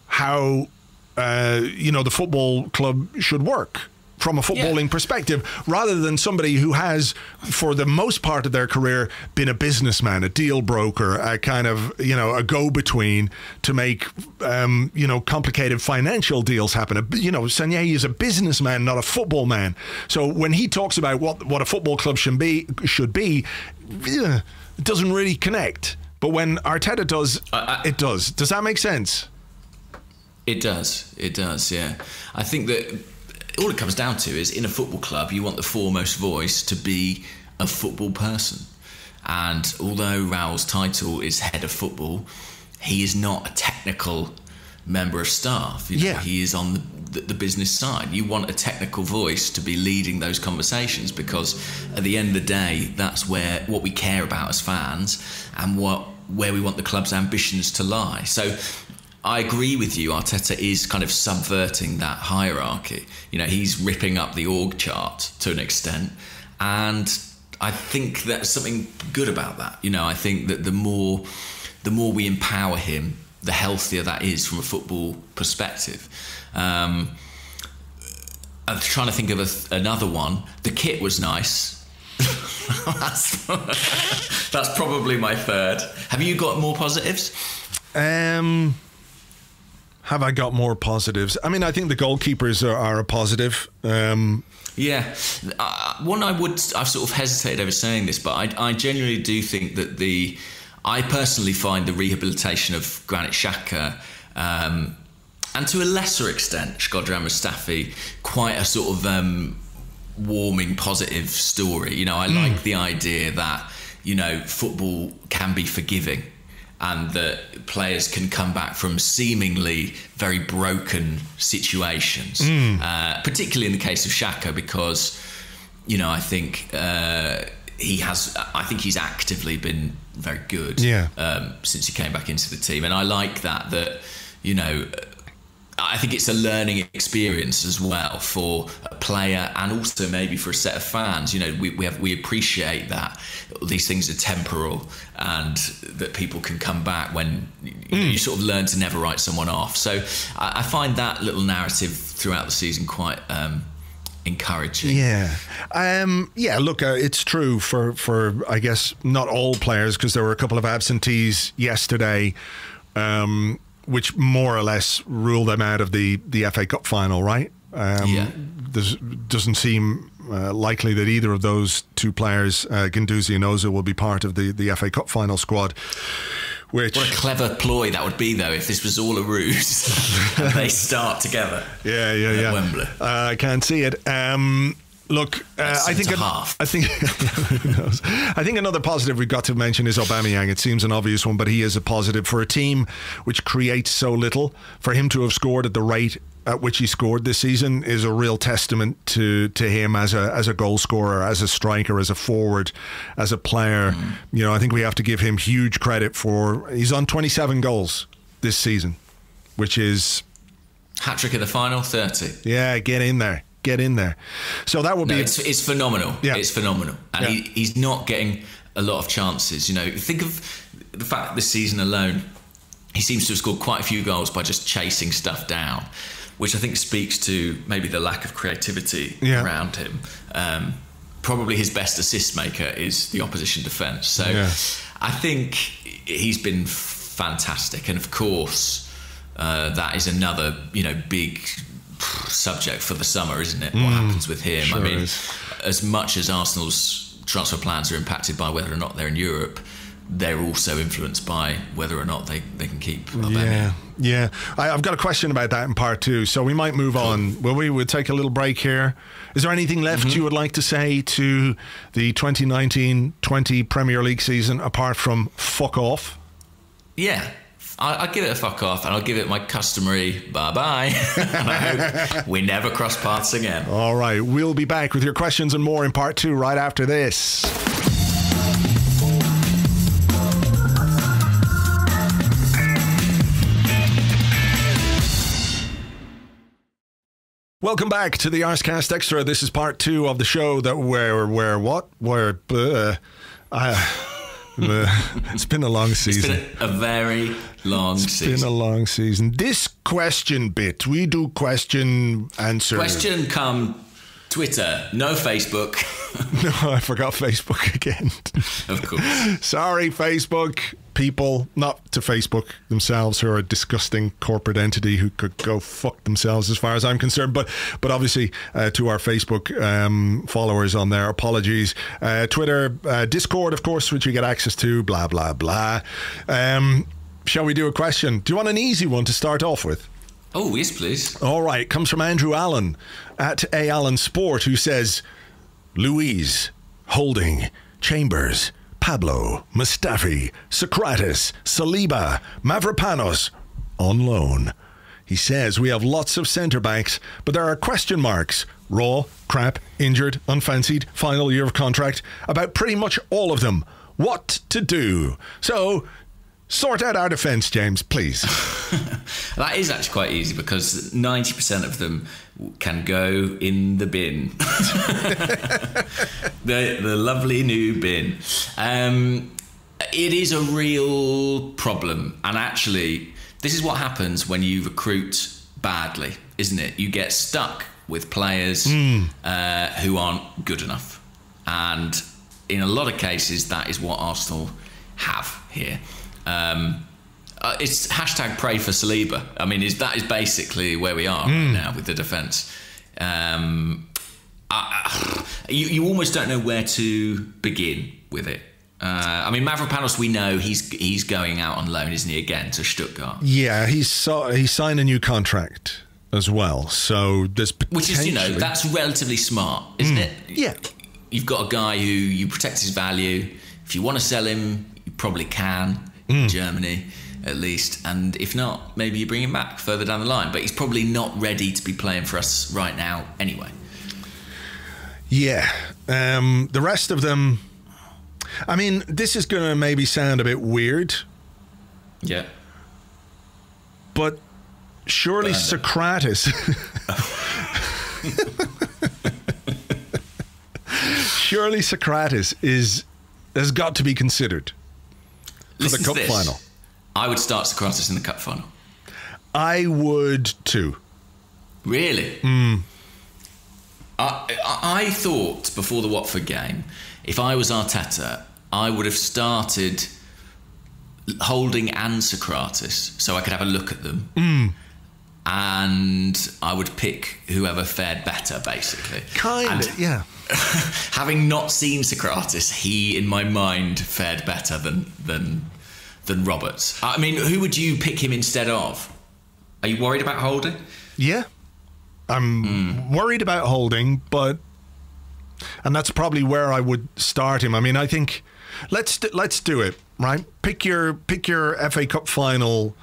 Speaker 3: how, the football club should work from a footballing perspective, rather than somebody who has, for the most part of their career, been a businessman, a deal broker, a kind of, a go-between to make, complicated financial deals happen. Sanjay is a businessman, not a football man. So when he talks about what a football club should be, it doesn't really connect. But when Arteta does, it does. Does that make sense?
Speaker 4: It does, yeah. I think that all it comes down to is, in a football club, you want the foremost voice to be a football person. And although Raul's title is head of football, he is not a technical member of staff. He is on the business side. You want a technical voice to be leading those conversations, because at the end of the day, that's what we care about as fans, and where we want the club's ambitions to lie. So I agree with you. Arteta is kind of subverting that hierarchy. He's ripping up the org chart to an extent, and I think there's something good about that. I think that the more we empower him, the healthier that is from a football perspective. I'm trying to think of another one. The kit was nice. That's probably my third. Have you got more positives?
Speaker 3: Have I got more positives? I mean, I think the goalkeepers are a positive.
Speaker 4: One I've sort of hesitated over saying this, but I genuinely do think that I personally find the rehabilitation of Granit Xhaka, and to a lesser extent Shkodran Mustafi, quite a sort of warming, positive story. I like the idea that football can be forgiving, and that players can come back from seemingly very broken situations, particularly in the case of Xhaka, because I think he's actively been very good since he came back into the team, and I like that I think it's a learning experience as well for a player, and also maybe for a set of fans. We appreciate that these things are temporal, and that people can come back when you sort of learn to never write someone off. So I find that little narrative throughout the season quite encouraging.
Speaker 3: Look, it's true for I guess not all players, because there were a couple of absentees yesterday, which more or less ruled them out of the FA Cup final, right? Doesn't seem likely that either of those two players, Guendouzi and Ozil, will be part of the FA Cup final squad. What
Speaker 4: a clever ploy that would be, though, if this was all a ruse and they start together. At Wembley.
Speaker 3: I can't see it. Look, I think who knows? I think another positive we've got to mention is Aubameyang. It seems an obvious one, but he is a positive for a team which creates so little. For him to have scored at the rate at which he scored this season is a real testament to him as a goal scorer, as a striker, as a forward, as a player. I think we have to give him huge credit for. He's on 27 goals this season, which is
Speaker 4: hat-trick in the final, 30.
Speaker 3: Yeah, get in there. So that would be.
Speaker 4: It's phenomenal. Yeah. It's phenomenal, and he's not getting a lot of chances. Think of the fact that this season alone, he seems to have scored quite a few goals by just chasing stuff down, which I think speaks to maybe the lack of creativity around him. Probably his best assist maker is the opposition defence. So I think he's been fantastic, and of course that is another big subject for the summer, isn't it? What happens with him?
Speaker 3: Sure,
Speaker 4: I mean, as much as Arsenal's transfer plans are impacted by whether or not they're in Europe, they're also influenced by whether or not they can keep Aubameyang.
Speaker 3: Yeah. I've got a question about that in part two, so we might move on. We'll take a little break here. Is there anything left you would like to say to the 2019-20 Premier League season apart from fuck off?
Speaker 4: Yeah. I'll give it a fuck off, and I'll give it my customary bye-bye. And I hope we never cross paths again.
Speaker 3: All right, we'll be back with your questions and more in part two right after this. Welcome back to the Arsecast Extra. This is part 2 of the show that it's been a long season.
Speaker 4: It's been a very long season.
Speaker 3: It's been a long season. This question bit, we do question answer.
Speaker 4: Question come Twitter, no Facebook.
Speaker 3: No, I forgot Facebook again.
Speaker 4: Of course.
Speaker 3: Sorry, Facebook people, not to Facebook themselves, who are a disgusting corporate entity who could go fuck themselves as far as I'm concerned. But obviously to our Facebook followers on there, apologies. Twitter, Discord, of course, which you get access to, blah, blah, blah. Shall we do a question? Do you want an easy one to start off with?
Speaker 4: Oh, yes, please.
Speaker 3: All right. It comes from Andrew Allen at A Allen Sport, who says, Luiz, Holding, Chambers, Pablo, Mustafi, Socrates, Saliba, Mavropanos on loan. He says we have lots of centre-backs, but there are question marks. Raw, crap, injured, unfancied, final year of contract, about pretty much all of them. What to do? So, sort out our defence, James, please.
Speaker 4: That is actually quite easy because 90% of them can go in the bin. the lovely new bin. It is a real problem. And actually, this is what happens when you recruit badly, isn't it? You get stuck with players who aren't good enough. And in a lot of cases, that is what Arsenal have here. It's hashtag pray for Saliba. I mean, that is basically where we are right now with the defence. You almost don't know where to begin with it. I mean, Mavropanos, we know he's going out on loan, isn't he, again, to Stuttgart?
Speaker 3: Yeah, he signed a new contract as well. So there's potentially...
Speaker 4: Which is, that's relatively smart, isn't it?
Speaker 3: Yeah.
Speaker 4: You've got a guy who you protect his value. If you want to sell him, you probably can. In Germany at least, and if not, maybe you bring him back further down the line, but he's probably not ready to be playing for us right now anyway.
Speaker 3: Yeah. The rest of them, I mean, this is going to maybe sound a bit weird,
Speaker 4: yeah,
Speaker 3: but surely Socrates surely Socrates has got to be considered for the cup final.
Speaker 4: I would start Socrates in the cup final.
Speaker 3: I would too.
Speaker 4: Really? I thought before the Watford game, if I was Arteta, I would have started Holding and Socrates so I could have a look at them. And I would pick whoever fared better, basically.
Speaker 3: Yeah.
Speaker 4: Having not seen Socrates, he, in my mind, fared better than Roberts. I mean, who would you pick him instead of? Are you worried about Holding?
Speaker 3: Yeah. I'm worried about Holding, and that's probably where I would start him. I mean, I think let's do it, right? Pick your FA Cup final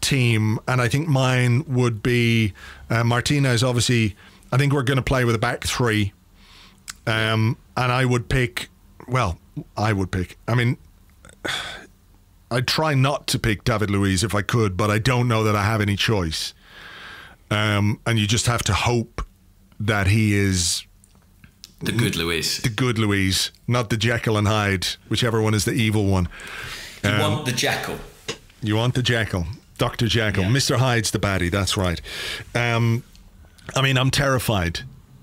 Speaker 3: team, and I think mine would be Martinez. Obviously, I think we're going to play with a back three. And I would pick, I mean, I'd try not to pick David Luiz if I could, but I don't know that I have any choice. And you just have to hope that he is
Speaker 4: the good Luiz.
Speaker 3: The good Luiz, not the Jekyll and Hyde, whichever one is the evil one.
Speaker 4: You want the Jekyll.
Speaker 3: You want the Jekyll. Dr. Jekyll. Yeah. Mr. Hyde's the baddie, that's right. I mean, I'm terrified.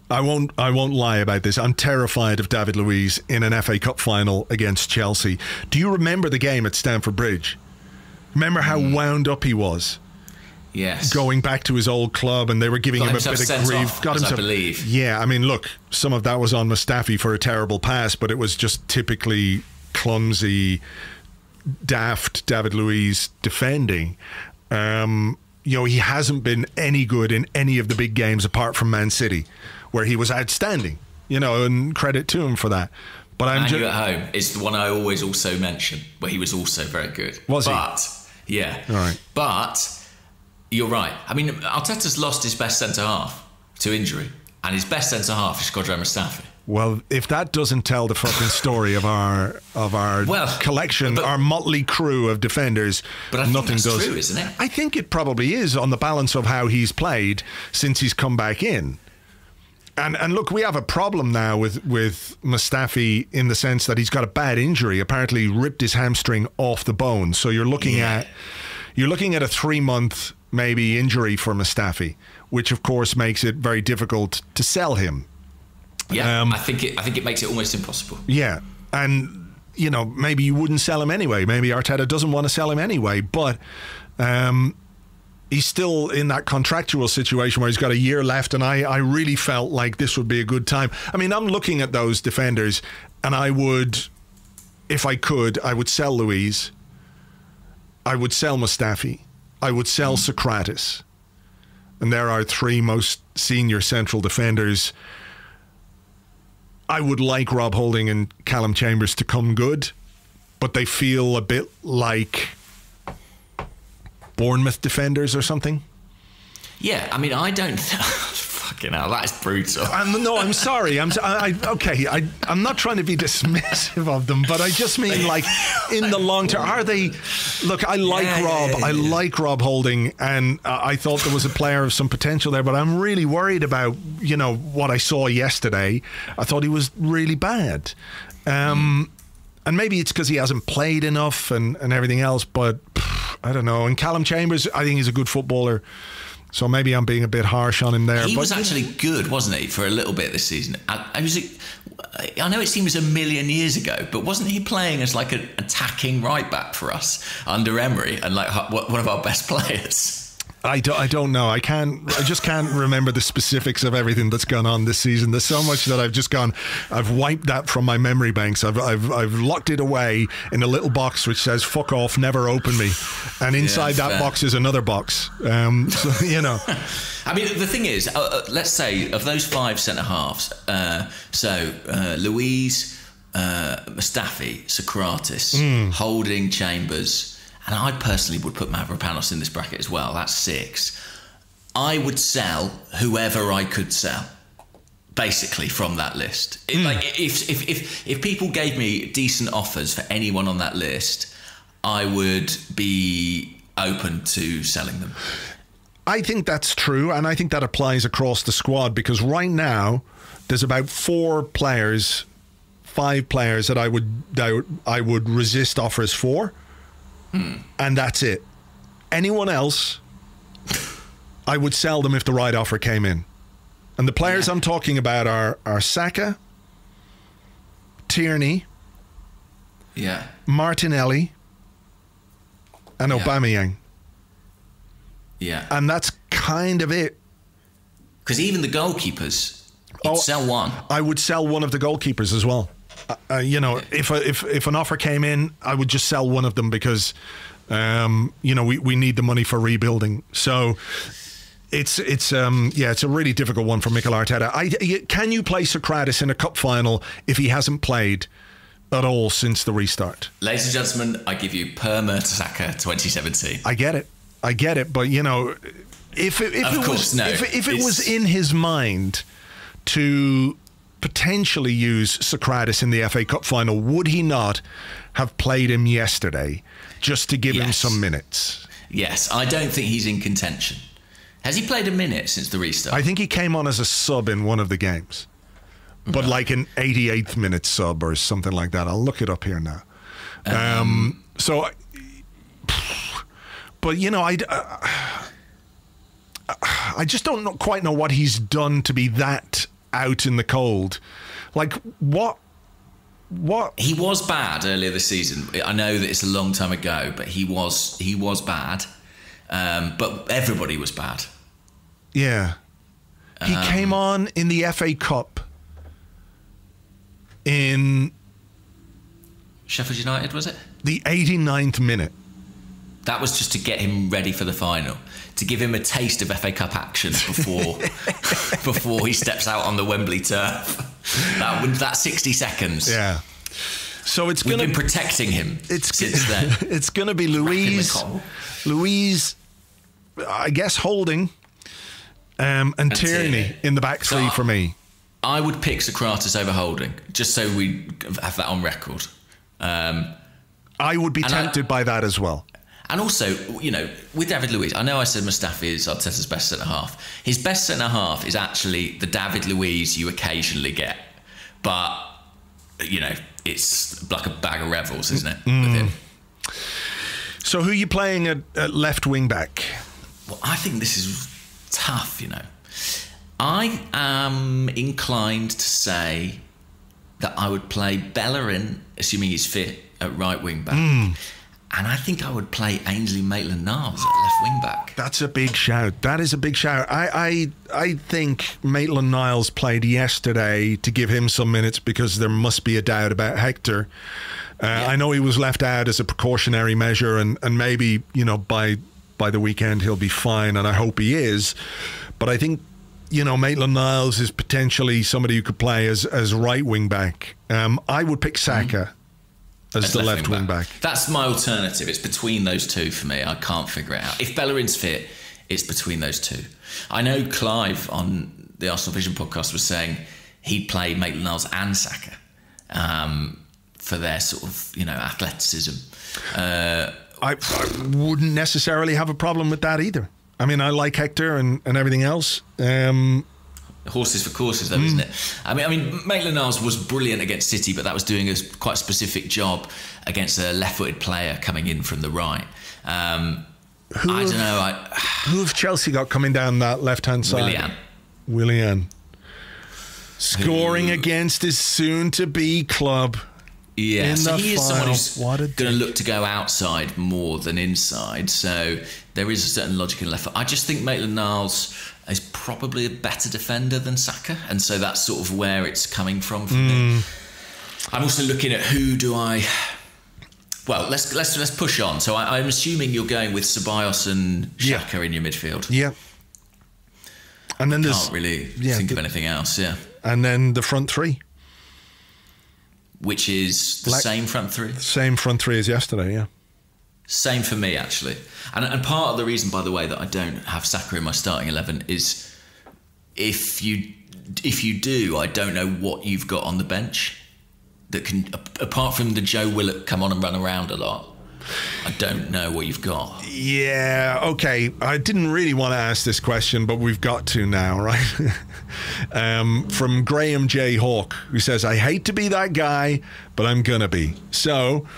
Speaker 3: I won't lie about this. I'm terrified of David Luiz in an FA Cup final against Chelsea. Do you remember the game at Stamford Bridge? Remember how wound up he was?
Speaker 4: Yes.
Speaker 3: Going back to his old club, and they were giving him a bit of grief.
Speaker 4: I believe.
Speaker 3: Yeah, I mean, look, some of that was on Mustafi for a terrible pass, but it was just typically clumsy, daft David Luiz defending. He hasn't been any good in any of the big games apart from Man City, where he was outstanding, and credit to him for that. But
Speaker 4: Man U at Home is the one I always also mention, where he was also very good.
Speaker 3: Was he?
Speaker 4: Yeah.
Speaker 3: All right.
Speaker 4: But you're right. I mean, Arteta's lost his best centre-half to injury, and his best centre-half is Shkodran Mustafi.
Speaker 3: Well, if that doesn't tell the fucking story of our collection, our motley crew of defenders,
Speaker 4: but I think nothing does. True, isn't it?
Speaker 3: I think it probably is on the balance of how he's played since he's come back in. And look, we have a problem now with Mustafi in the sense that he's got a bad injury. Apparently, he ripped his hamstring off the bone. So you're looking at a 3-month maybe injury for Mustafi, which of course makes it very difficult to sell him.
Speaker 4: Yeah, I think it makes it almost impossible.
Speaker 3: Yeah, and maybe you wouldn't sell him anyway. Maybe Arteta doesn't want to sell him anyway, but. He's still in that contractual situation where he's got a year left, and I really felt like this would be a good time. I mean, I'm looking at those defenders, and I would, if I could, I would sell Luiz. I would sell Mustafi. I would sell Socrates. And there are 3 most senior central defenders. I would like Rob Holding and Callum Chambers to come good, but they feel a bit like Bournemouth defenders or something.
Speaker 4: Yeah, I mean, I don't. Fucking hell, that is brutal.
Speaker 3: No, I'm sorry. I'm not trying to be dismissive of them, but I just mean like in the long term. Are they? Look, I like Rob. I like Rob Holding, and I thought there was a player of some potential there. But I'm really worried about what I saw yesterday. I thought he was really bad. And maybe it's because he hasn't played enough and everything else, but I don't know. And Callum Chambers, I think he's a good footballer, so maybe I'm being a bit harsh on him there.
Speaker 4: He was actually good, wasn't he, for a little bit this season? I know it seems a million years ago, but wasn't he playing as like an attacking right back for us under Emery and like one of our best players?
Speaker 3: I don't know. I just can't remember the specifics of everything that's gone on this season. There's so much that I've wiped that from my memory banks. I've locked it away in a little box which says "fuck off, never open me," and inside that box is another box. So, I mean,
Speaker 4: the thing is, let's say of those 5 centre halves, Luiz, Mustafi, Socrates, Holding, Chambers. And I personally would put Mavropanos in this bracket as well. That's 6. I would sell whoever I could sell, basically, from that list. Like if people gave me decent offers for anyone on that list, I would be open to selling them.
Speaker 3: I think that's true, and I think that applies across the squad, because right now there's about 5 players that I would resist offers for. And that's it. Anyone else, I would sell them if the right offer came in. And the players I'm talking about are Shaka, Tierney, Martinelli, and Aubameyang.
Speaker 4: Yeah.
Speaker 3: And that's kind of it.
Speaker 4: Because even the goalkeepers, you'd sell one.
Speaker 3: I would sell one of the goalkeepers as well. If an offer came in, I would just sell one of them because, we need the money for rebuilding. So it's a really difficult one for Mikel Arteta. Can you play Socrates in a cup final if he hasn't played at all since the restart?
Speaker 4: Ladies and gentlemen, I give you Per Mertesacker 2017.
Speaker 3: I get it, but if it was in his mind to potentially use Socrates in the FA Cup final, would he not have played him yesterday just to give him some minutes?
Speaker 4: Yes, I don't think he's in contention. Has he played a minute since the restart?
Speaker 3: I think he came on as a sub in one of the games, but like an 88th minute sub or something like that. I'll look it up here now. I just don't quite know what he's done to be that out in the cold. Like what
Speaker 4: he was bad earlier this season. I know that it's a long time ago, but he was bad. But everybody was bad.
Speaker 3: Yeah. He came on in the FA Cup in
Speaker 4: Sheffield United, was it?
Speaker 3: The 89th minute.
Speaker 4: That was just to get him ready for the final, to give him a taste of FA Cup action before he steps out on the Wembley turf. That 60 seconds.
Speaker 3: Yeah. So we've
Speaker 4: been protecting him since then.
Speaker 3: It's going to be Luiz, I guess, Holding, and Tierney in the back three for me.
Speaker 4: I would pick Socrates over Holding, just so we have that on record.
Speaker 3: I would be tempted by that as well.
Speaker 4: And also, with David Luiz, I know I said Mustafi is Arteta's best centre-half. His best centre-half is actually the David Luiz you occasionally get. But, it's like a bag of revels, isn't it, with him?
Speaker 3: So who are you playing at left wing-back?
Speaker 4: Well, I think this is tough, I am inclined to say that I would play Bellerin, assuming he's fit, at right wing-back. And I think I would play Ainsley Maitland-Niles at left wing-back.
Speaker 3: That's a big shout. That is a big shout. I think Maitland-Niles played yesterday to give him some minutes because there must be a doubt about Hector. I know he was left out as a precautionary measure, and maybe, by the weekend he'll be fine, and I hope he is. But I think, Maitland-Niles is potentially somebody who could play as right wing-back. I would pick Shaka as the left wing-back.
Speaker 4: That's my alternative. It's between those two for me. I can't figure it out. If Bellerin's fit, it's between those two. I know Clive on the Arsenal Vision podcast was saying he'd play Maitland-Niles and Shaka for their sort of, athleticism.
Speaker 3: I wouldn't necessarily have a problem with that either. I mean, I like Hector and everything else.
Speaker 4: Horses for courses, though, isn't it? I mean, Maitland-Niles was brilliant against City, but that was doing a quite specific job against a left-footed player coming in from the right. I don't know.
Speaker 3: Who have Chelsea got coming down that left-hand side? Willian. Scoring against his soon-to-be club.
Speaker 4: Yeah, so he is someone who's going to look to go outside more than inside. So there is a certain logic in left foot. I just think Maitland-Niles is probably a better defender than Saka, and so that's sort of where it's coming from for me. I'm also looking at who do I. Well, let's push on. So I'm assuming you're going with Ceballos and Xhaka in your midfield.
Speaker 3: Yeah. And then
Speaker 4: can't really think of anything else. Yeah.
Speaker 3: And then the front three.
Speaker 4: Which is the same front three?
Speaker 3: Same front three as yesterday, yeah.
Speaker 4: Same for me, actually. And part of the reason, by the way, that I don't have Saka in my starting 11 is if you do, I don't know what you've got on the bench that can, apart from the Joe Willock come on and run around a lot, I don't know what you've got.
Speaker 3: Yeah, okay. I didn't really want to ask this question, but we've got to now, right? From Graham J. Hawk, who says, I hate to be that guy, but I'm going to be. So,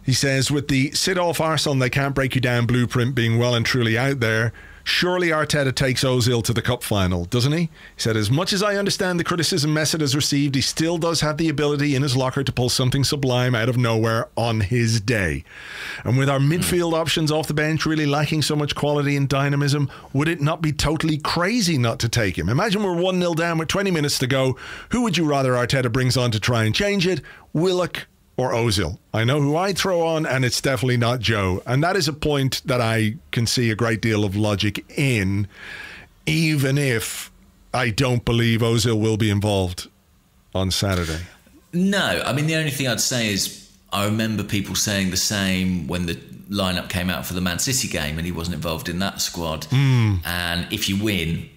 Speaker 3: he says, with the sit off Arsenal, they can't break you down blueprint being well and truly out there, surely Arteta takes Ozil to the cup final, doesn't he? He said, as much as I understand the criticism Mesut has received, he still does have the ability in his locker to pull something sublime out of nowhere on his day. And with our midfield options off the bench really lacking so much quality and dynamism, would it not be totally crazy not to take him? Imagine we're 1-0 down with 20 minutes to go. Who would you rather Arteta brings on to try and change it? Willock or Ozil? I know who I'd throw on, and it's definitely not Joe. And that is a point that I can see a great deal of logic in, even if I don't believe Ozil will be involved on Saturday.
Speaker 4: No, I mean, the only thing I'd say is I remember people saying the same when the lineup came out for the Man City game and he wasn't involved in that squad. And if you win,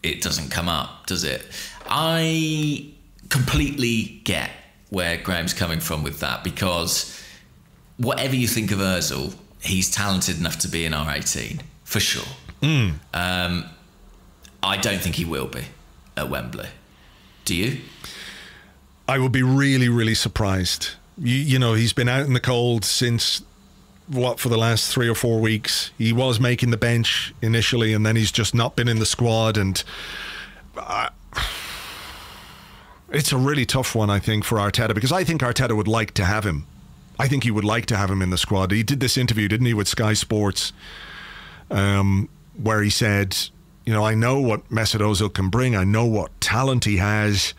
Speaker 4: it doesn't come up, does it? I completely get where Graham's coming from with that, because whatever you think of Ozil, he's talented enough to be in R18, for sure. I don't think he will be at Wembley. Do you?
Speaker 3: I would be really, really surprised. You know, he's been out in the cold since, for the last 3 or 4 weeks. He was making the bench initially, and then he's just not been in the squad, and it's a really tough one, I think, for Arteta, because I think Arteta would like to have him. I think he would like to have him in the squad. He did this interview, didn't he, with Sky Sports, where he said, you know, I know what Mesut Ozil can bring. I know what talent he has.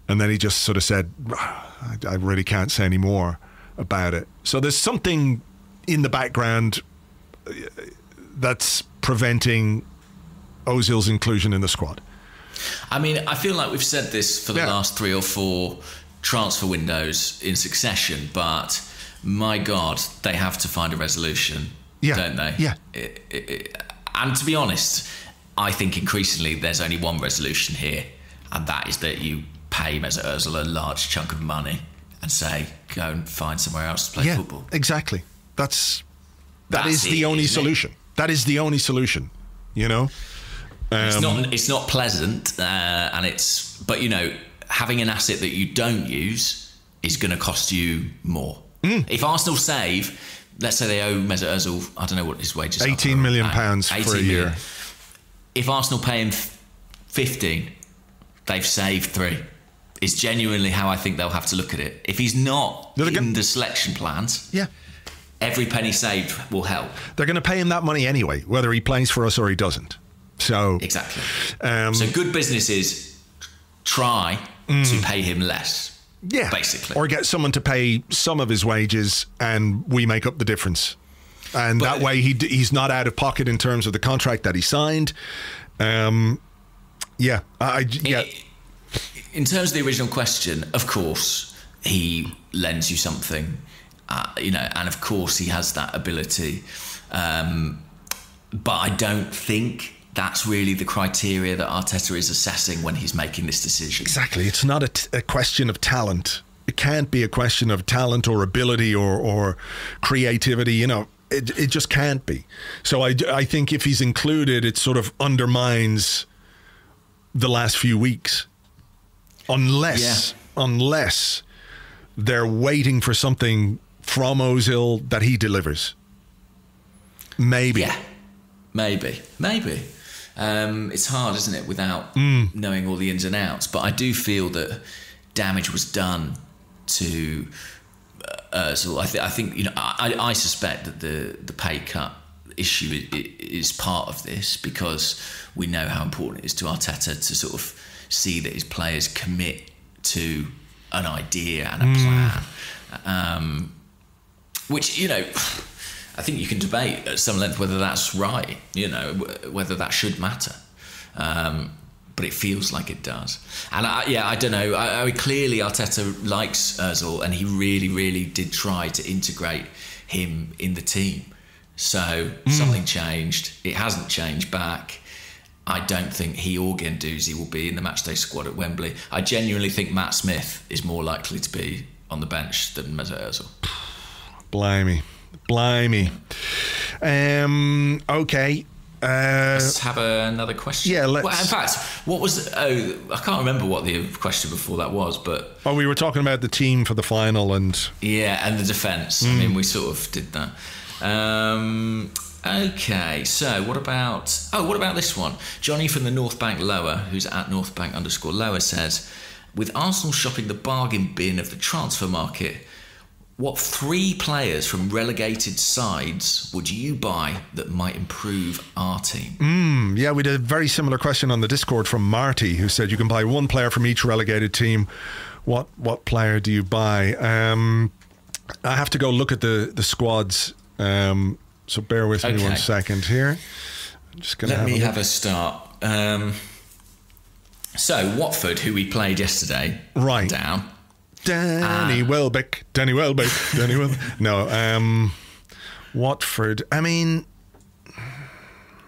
Speaker 3: And then he just sort of said, I really can't say any more about it. So there's something in the background that's preventing Ozil's inclusion in the squad.
Speaker 4: I mean, I feel like we've said this for the last 3 or 4 transfer windows in succession, but my God, they have to find a resolution, don't they?
Speaker 3: Yeah.
Speaker 4: And to be honest, I think increasingly there's only one resolution here, and that is that you pay Mesut Ozil a large chunk of money and say, go and find somewhere else to play football.
Speaker 3: Exactly. That's That is the only solution. That is the only solution, you know?
Speaker 4: It's not pleasant, but, you know, having an asset that you don't use is going to cost you more. If Arsenal save, let's say they owe Mesut Ozil, I don't know what his wages are.
Speaker 3: £18 million for a year.
Speaker 4: If Arsenal pay him 15, they've saved 3. It's genuinely how I think they'll have to look at it. If he's not in the selection plans, every penny saved will help.
Speaker 3: They're going to pay him that money anyway, whether he plays for us or he doesn't. So
Speaker 4: exactly. So good business is try to pay him less.
Speaker 3: Yeah,
Speaker 4: basically,
Speaker 3: or get someone to pay some of his wages, and we make up the difference. And that way, he's not out of pocket in terms of the contract that he signed. In
Speaker 4: terms of the original question, of course, he lends you something, you know, and of course he has that ability. But I don't think that's really the criteria that Arteta is assessing when he's making this decision.
Speaker 3: Exactly. It's not a question of talent. It can't be a question of talent or ability or creativity, you know. It just can't be. So I think if he's included, it sort of undermines the last few weeks. Unless they're waiting for something from Ozil that he delivers. Maybe.
Speaker 4: Yeah. Maybe. It's hard, isn't it, without knowing all the ins and outs. But I do feel that damage was done to Ozil. I think, you know, I suspect that the pay cut issue is part of this, because we know how important it is to Arteta to sort of see that his players commit to an idea and a plan, which, you know, I think you can debate at some length whether that's right, you know, whether that should matter. But it feels like it does. And I don't know. I mean, clearly Arteta likes Ozil, and he really, really did try to integrate him in the team. So something changed. It hasn't changed back. I don't think he or Guendouzi will be in the matchday squad at Wembley. I genuinely think Matt Smith is more likely to be on the bench than Mesut Ozil.
Speaker 3: Blimey. Okay.
Speaker 4: Let's have another question.
Speaker 3: Yeah, let's.
Speaker 4: Well, in fact, I can't remember what the question before that was, but...
Speaker 3: Oh, we were talking about the team for the final and...
Speaker 4: Yeah, and the defence. I mean, we sort of did that. Okay, so what about this one? Johnny from the North Bank Lower, who's at NorthBank_Lower, says, with Arsenal shopping the bargain bin of the transfer market, what 3 players from relegated sides would you buy that might improve our team?
Speaker 3: Yeah, we did a very similar question on the Discord from Marty, who said you can buy 1 player from each relegated team. What player do you buy? I have to go look at the squads, so bear with me 1 second here. I'm just gonna have
Speaker 4: a start. So Watford, who we played yesterday,
Speaker 3: right
Speaker 4: down.
Speaker 3: Danny Welbeck. No, Watford. I mean,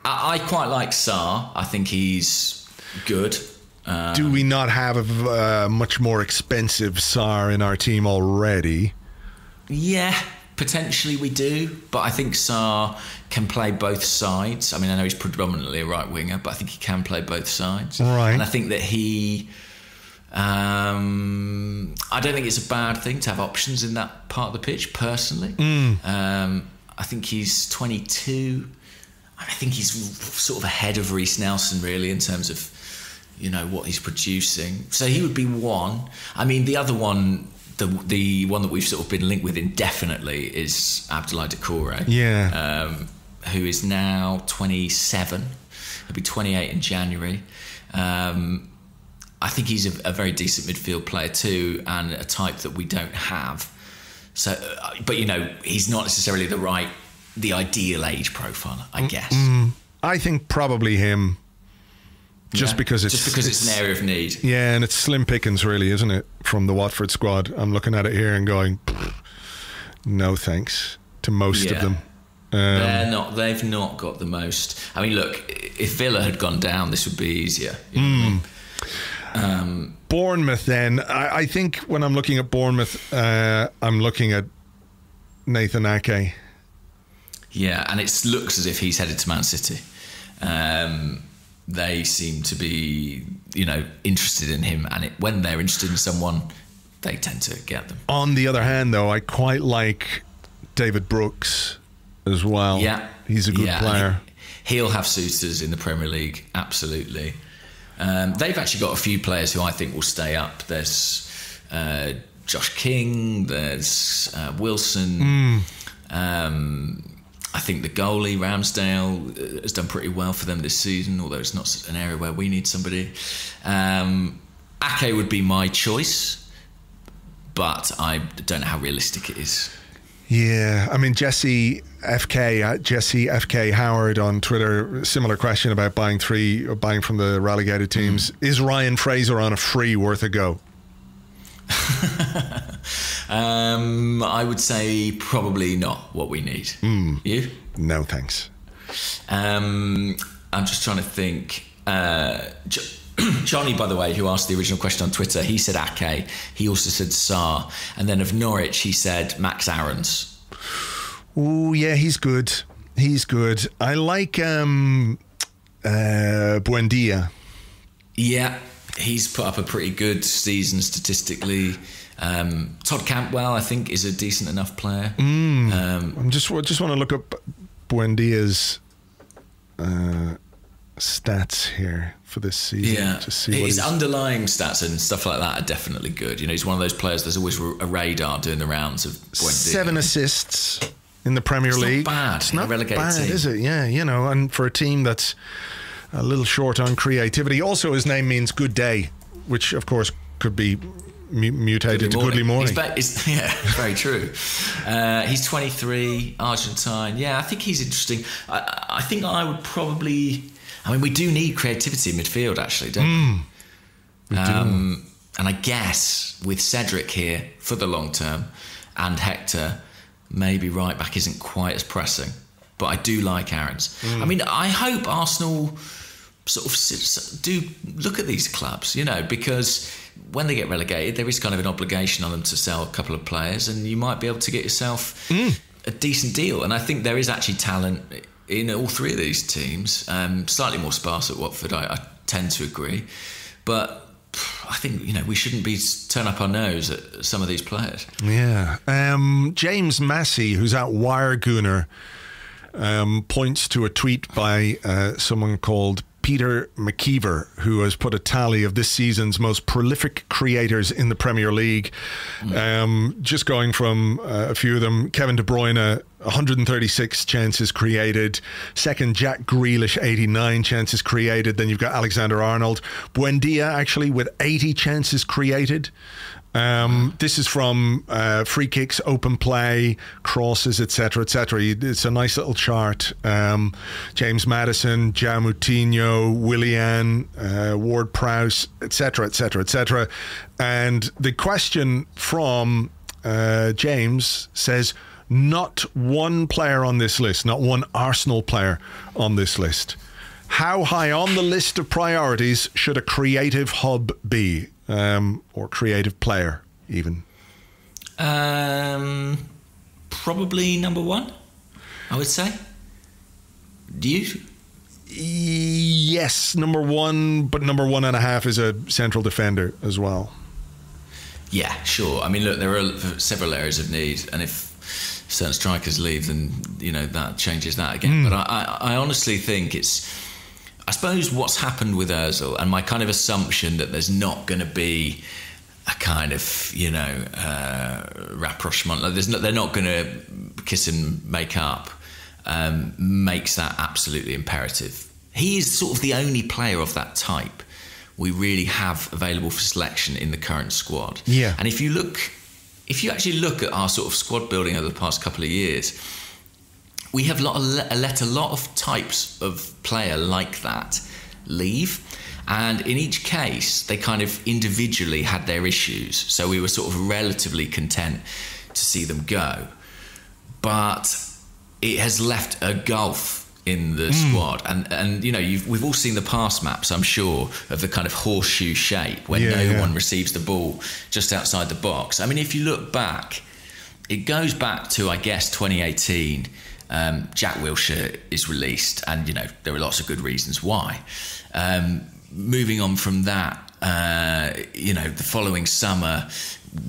Speaker 4: I quite like Sarr. I think he's good.
Speaker 3: Do we not have a much more expensive Sarr in our team already?
Speaker 4: Yeah, potentially we do. But I think Sarr can play both sides. I mean, I know he's predominantly a right winger, but I think he can play both sides.
Speaker 3: Right.
Speaker 4: And I think that he... I don't think it's a bad thing to have options in that part of the pitch, personally. I think he's 22. I think he's sort of ahead of Reece Nelson, really, in terms of, you know, what he's producing. So he would be one. I mean, the other one, the one that we've sort of been linked with indefinitely is Abdoulaye Doucouré.
Speaker 3: Yeah.
Speaker 4: Who is now 27. He'll be 28 in January. I think he's a very decent midfield player too, and a type that we don't have. So, but you know, he's not necessarily the ideal age profile, I guess.
Speaker 3: I think probably him, because it's
Speaker 4: an area of need.
Speaker 3: Yeah, and it's slim pickings, really, isn't it? From the Watford squad, I'm looking at it here and going, no thanks to most of them.
Speaker 4: They've not got the most. I mean, look, if Villa had gone down, this would be easier. You know what I mean?
Speaker 3: Bournemouth then, I think when I'm looking at Bournemouth, I'm looking at Nathan Ake.
Speaker 4: Yeah, and it looks as if he's headed to Man City. They seem to be, interested in him, and when they're interested in someone, they tend to get them.
Speaker 3: On the other hand, though, I quite like David Brooks as well.
Speaker 4: Yeah.
Speaker 3: He's a good player.
Speaker 4: He'll have suitors in the Premier League, absolutely. They've actually got a few players who I think will stay up. There's Josh King, there's Wilson. I think the goalie, Ramsdale, has done pretty well for them this season, although it's not an area where we need somebody. Ake would be my choice, but I don't know how realistic it is.
Speaker 3: Yeah, I mean, Jesse FK Howard on Twitter, similar question about buying from the relegated teams. Is Ryan Fraser on a free worth a go?
Speaker 4: I would say probably not what we need. You?
Speaker 3: No, thanks.
Speaker 4: I'm just trying to think. Johnny, by the way, who asked the original question on Twitter, he said Ake. He also said Sarr. And then of Norwich, he said Max Aarons.
Speaker 3: Oh, yeah, he's good. He's good. I like Buendia.
Speaker 4: Yeah, he's put up a pretty good season statistically. Todd Cantwell, I think, is a decent enough player.
Speaker 3: I just want to look up Buendia's stats here for this season.
Speaker 4: Yeah,
Speaker 3: to see
Speaker 4: his underlying stats and stuff like that are definitely good. He's one of those players. There's always a radar doing the rounds of Buendia.
Speaker 3: 7 assists in the Premier League.
Speaker 4: Not bad.
Speaker 3: It's not
Speaker 4: bad,
Speaker 3: team. Is it? Yeah, and for a team that's a little short on creativity. Also, his name means good day, which of course could be mutated to goodly morning.
Speaker 4: Yeah, very true. He's 23, Argentine. Yeah, I think he's interesting. I think I would probably... I mean, we do need creativity in midfield, actually, don't we? And I guess with Cedric here for the long term and Hector, maybe right back isn't quite as pressing. But I do like Aarons. I mean, I hope Arsenal sort of do look at these clubs, because when they get relegated, there is kind of an obligation on them to sell a couple of players, and you might be able to get yourself a decent deal. And I think there is actually talent in all three of these teams. Slightly more sparse at Watford, I tend to agree. But I think, we shouldn't be turn up our nose at some of these players.
Speaker 3: Yeah. James Massey, who's at Wiregooner, points to a tweet by someone called Peter McKeever, who has put a tally of this season's most prolific creators in the Premier League. Just going from a few of them: Kevin De Bruyne, 136 chances created. Second, Jack Grealish, 89 chances created. Then you've got Alexander-Arnold. Buendia, actually, with 80 chances created. This is from free kicks, open play, crosses, etc., etc. It's a nice little chart. James Maddison, João Moutinho, Willian, Ward-Prowse, etc., etc., etc. And the question from James says, not one player on this list, not one Arsenal player on this list. How high on the list of priorities should a creative hub be? Or creative player, even?
Speaker 4: Probably number one, I would say. Do you?
Speaker 3: Yes, number one, but number 1.5 is a central defender as well.
Speaker 4: Yeah, sure. I mean, look, there are several areas of need, and if certain strikers leave, then that changes that again. But I honestly think I suppose what's happened with Ozil, and my kind of assumption that there's not going to be a kind of, rapprochement, like they're not going to kiss and make up, makes that absolutely imperative. He is sort of the only player of that type we really have available for selection in the current squad.
Speaker 3: Yeah.
Speaker 4: And if you actually look at our sort of squad building over the past couple of years, we have let a lot of types of player like that leave. And in each case, they kind of individually had their issues. So we were sort of relatively content to see them go. But it has left a gulf in the squad. And we've all seen the pass maps, I'm sure, of the kind of horseshoe shape when no one receives the ball just outside the box. I mean, if you look back, it goes back to, I guess, 2018. Jack Wilshere is released, and there are lots of good reasons why. Moving on from that, the following summer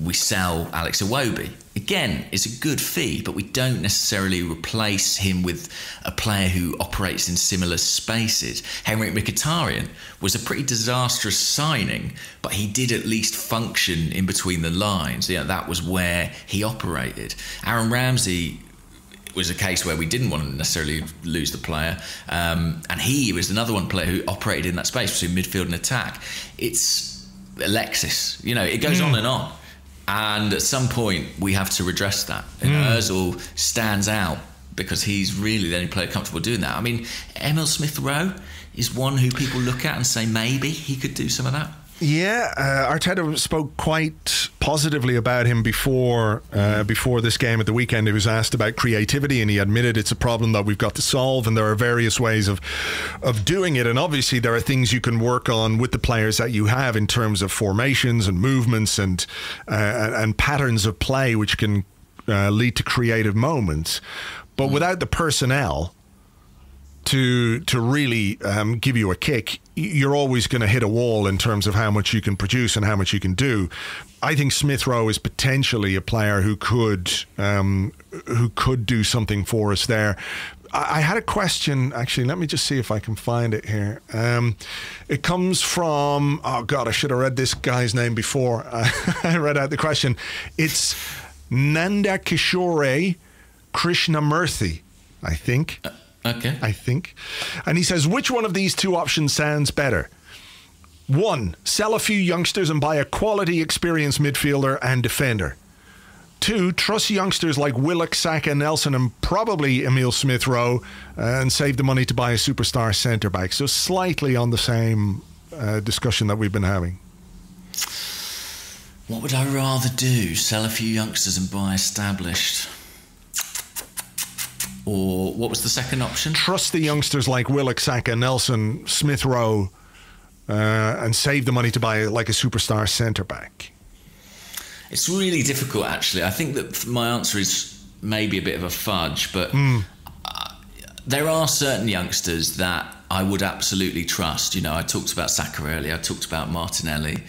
Speaker 4: we sell Alex Iwobi. Again, it's a good fee, but we don't necessarily replace him with a player who operates in similar spaces. Henrik Mkhitaryan was a pretty disastrous signing, but he did at least function in between the lines. That was where he operated. Aaron Ramsey was a case where we didn't want to necessarily lose the player, and he was another one player who operated in that space between midfield and attack. It's Alexis. It goes on and on. And at some point, we have to redress that. Ozil stands out because he's really the only player comfortable doing that. I mean, Emil Smith-Rowe is one who people look at and say maybe he could do some of that.
Speaker 3: Yeah, Arteta spoke quite positively about him before this game at the weekend. He was asked about creativity, and he admitted it's a problem that we've got to solve, and there are various ways of doing it. And obviously, there are things you can work on with the players that you have in terms of formations and movements and patterns of play, which can lead to creative moments. But without the personnel to really give you a kick, you're always going to hit a wall in terms of how much you can produce and how much you can do. I think Smith-Rowe is potentially a player who could do something for us there. I had a question, actually. Let me just see if I can find it here. It comes from, oh God, I should have read this guy's name before I read out the question. It's Nanda Kishore Krishnamurthy, I think.
Speaker 4: Okay.
Speaker 3: I think. And he says, which one of these two options sounds better? 1, sell a few youngsters and buy a quality, experienced midfielder and defender. 2, trust youngsters like Willock, Saka, Nelson and probably Emil Smith-Rowe and save the money to buy a superstar centre-back. So slightly on the same discussion that we've been having.
Speaker 4: What would I rather do? Sell a few youngsters and buy established? Or what was the second option?
Speaker 3: Trust the youngsters like Willock, Saka, Nelson, Smith-Rowe and save the money to buy like a superstar centre-back.
Speaker 4: It's really difficult, actually. I think that my answer is maybe a bit of a fudge, but there are certain youngsters that I would absolutely trust. I talked about Saka earlier. I talked about Martinelli.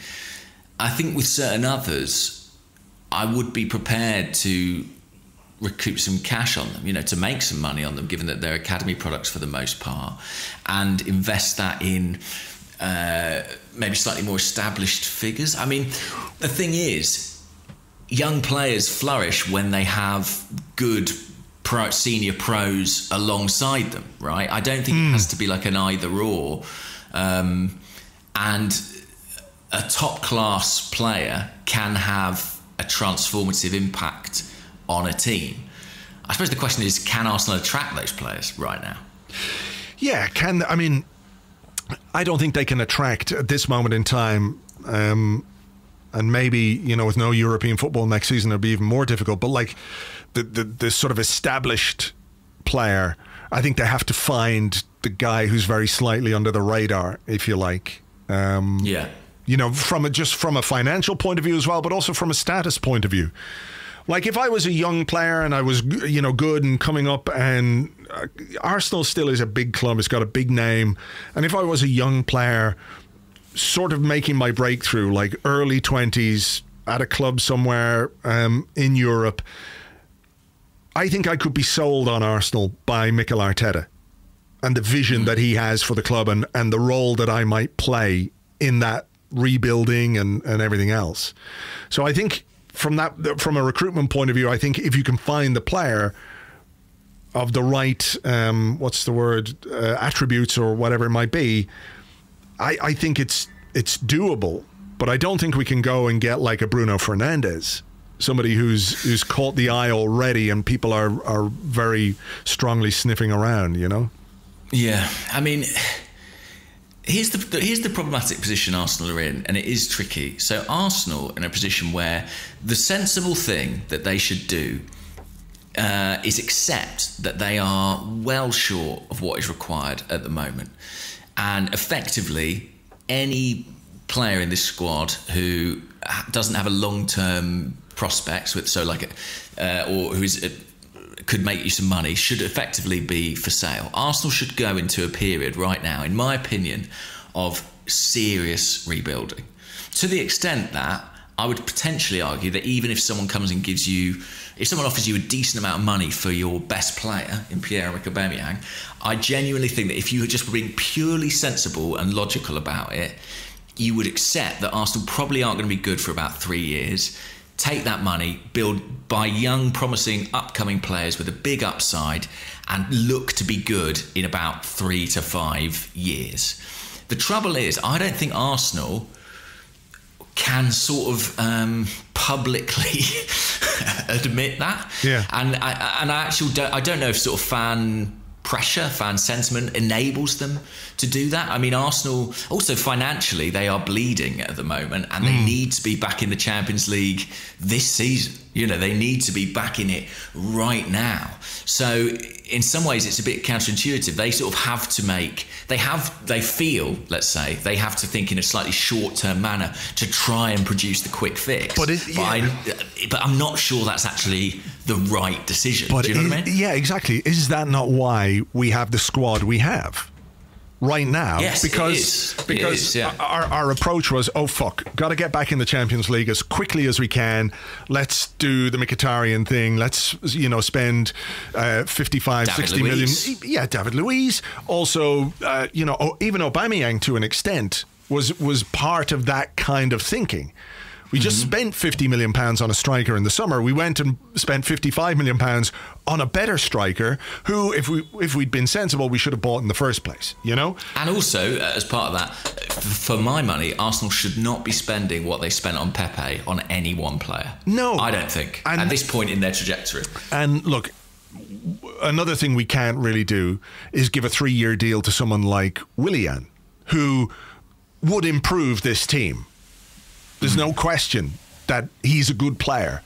Speaker 4: I think with certain others, I would be prepared to recoup some cash on them, to make some money on them, given that they're academy products for the most part, and invest that in maybe slightly more established figures. I mean, the thing is, young players flourish when they have good senior pros alongside them, right? I don't think it has to be like an either or. And a top class player can have a transformative impact on a team. I suppose the question is, can Arsenal attract those players right now?
Speaker 3: Yeah, I don't think they can attract at this moment in time, and maybe, with no European football next season it'll be even more difficult, but like the sort of established player, I think they have to find the guy who's very slightly under the radar, if you like.
Speaker 4: Yeah.
Speaker 3: From a financial point of view as well, but also from a status point of view. Like if I was a young player and I was, good and coming up, and Arsenal still is a big club, it's got a big name. And if I was a young player sort of making my breakthrough, like early 20s at a club somewhere in Europe, I think I could be sold on Arsenal by Mikel Arteta and the vision that he has for the club and the role that I might play in that rebuilding and everything else. So I think from a recruitment point of view, I think if you can find the player of the right attributes or whatever it might be, I think it's doable. But I don't think we can go and get like a Bruno Fernandes, somebody who's caught the eye already and people are very strongly sniffing around,
Speaker 4: Yeah, I mean, here's the problematic position Arsenal are in, and it is tricky. So Arsenal in a position where the sensible thing that they should do is accept that they are well short of what is required at the moment, and effectively any player in this squad who doesn't have a long-term prospects with or who is could make you some money should effectively be for sale. Arsenal should go into a period right now, in my opinion, of serious rebuilding. To the extent that I would potentially argue that even if someone comes and if someone offers you a decent amount of money for your best player in Pierre-Emerick Aubameyang, I genuinely think that if you were just being purely sensible and logical about it, you would accept that Arsenal probably aren't going to be good for about 3 years. Take that money, buy young, promising, upcoming players with a big upside, and look to be good in about 3 to 5 years. The trouble is, I don't think Arsenal can sort of publicly admit that.
Speaker 3: Yeah.
Speaker 4: And I don't know if sort of fan pressure, fan sentiment enables them to do that. I mean, Arsenal also financially, they are bleeding at the moment, and they need to be back in the Champions League this season. You know, they need to be back in it right now. So in some ways it's a bit counterintuitive. They sort of have to they feel, let's say, they have to think in a slightly short-term manner to try and produce the quick fix. But I'm not sure that's actually the right decision. Do you know what I mean?
Speaker 3: Yeah, exactly. Is that not why we have the squad we have right now?
Speaker 4: Yes,
Speaker 3: because our approach was, oh fuck, got to get back in the Champions League as quickly as we can. Let's do the Mkhitaryan thing. Let's spend 55,
Speaker 4: David
Speaker 3: 60
Speaker 4: Luiz.
Speaker 3: million. Yeah, David Luiz. Also, even Aubameyang to an extent was part of that kind of thinking. We just spent £50 million on a striker in the summer. We went and spent £55 million on a better striker who, if we'd been sensible, we should have bought in the first place, you know?
Speaker 4: And also, as part of that, for my money, Arsenal should not be spending what they spent on Pepe on any one player.
Speaker 3: No.
Speaker 4: I don't think, at this point in their trajectory.
Speaker 3: And look, another thing we can't really do is give a 3-year deal to someone like Willian, who would improve this team. There's no question that he's a good player.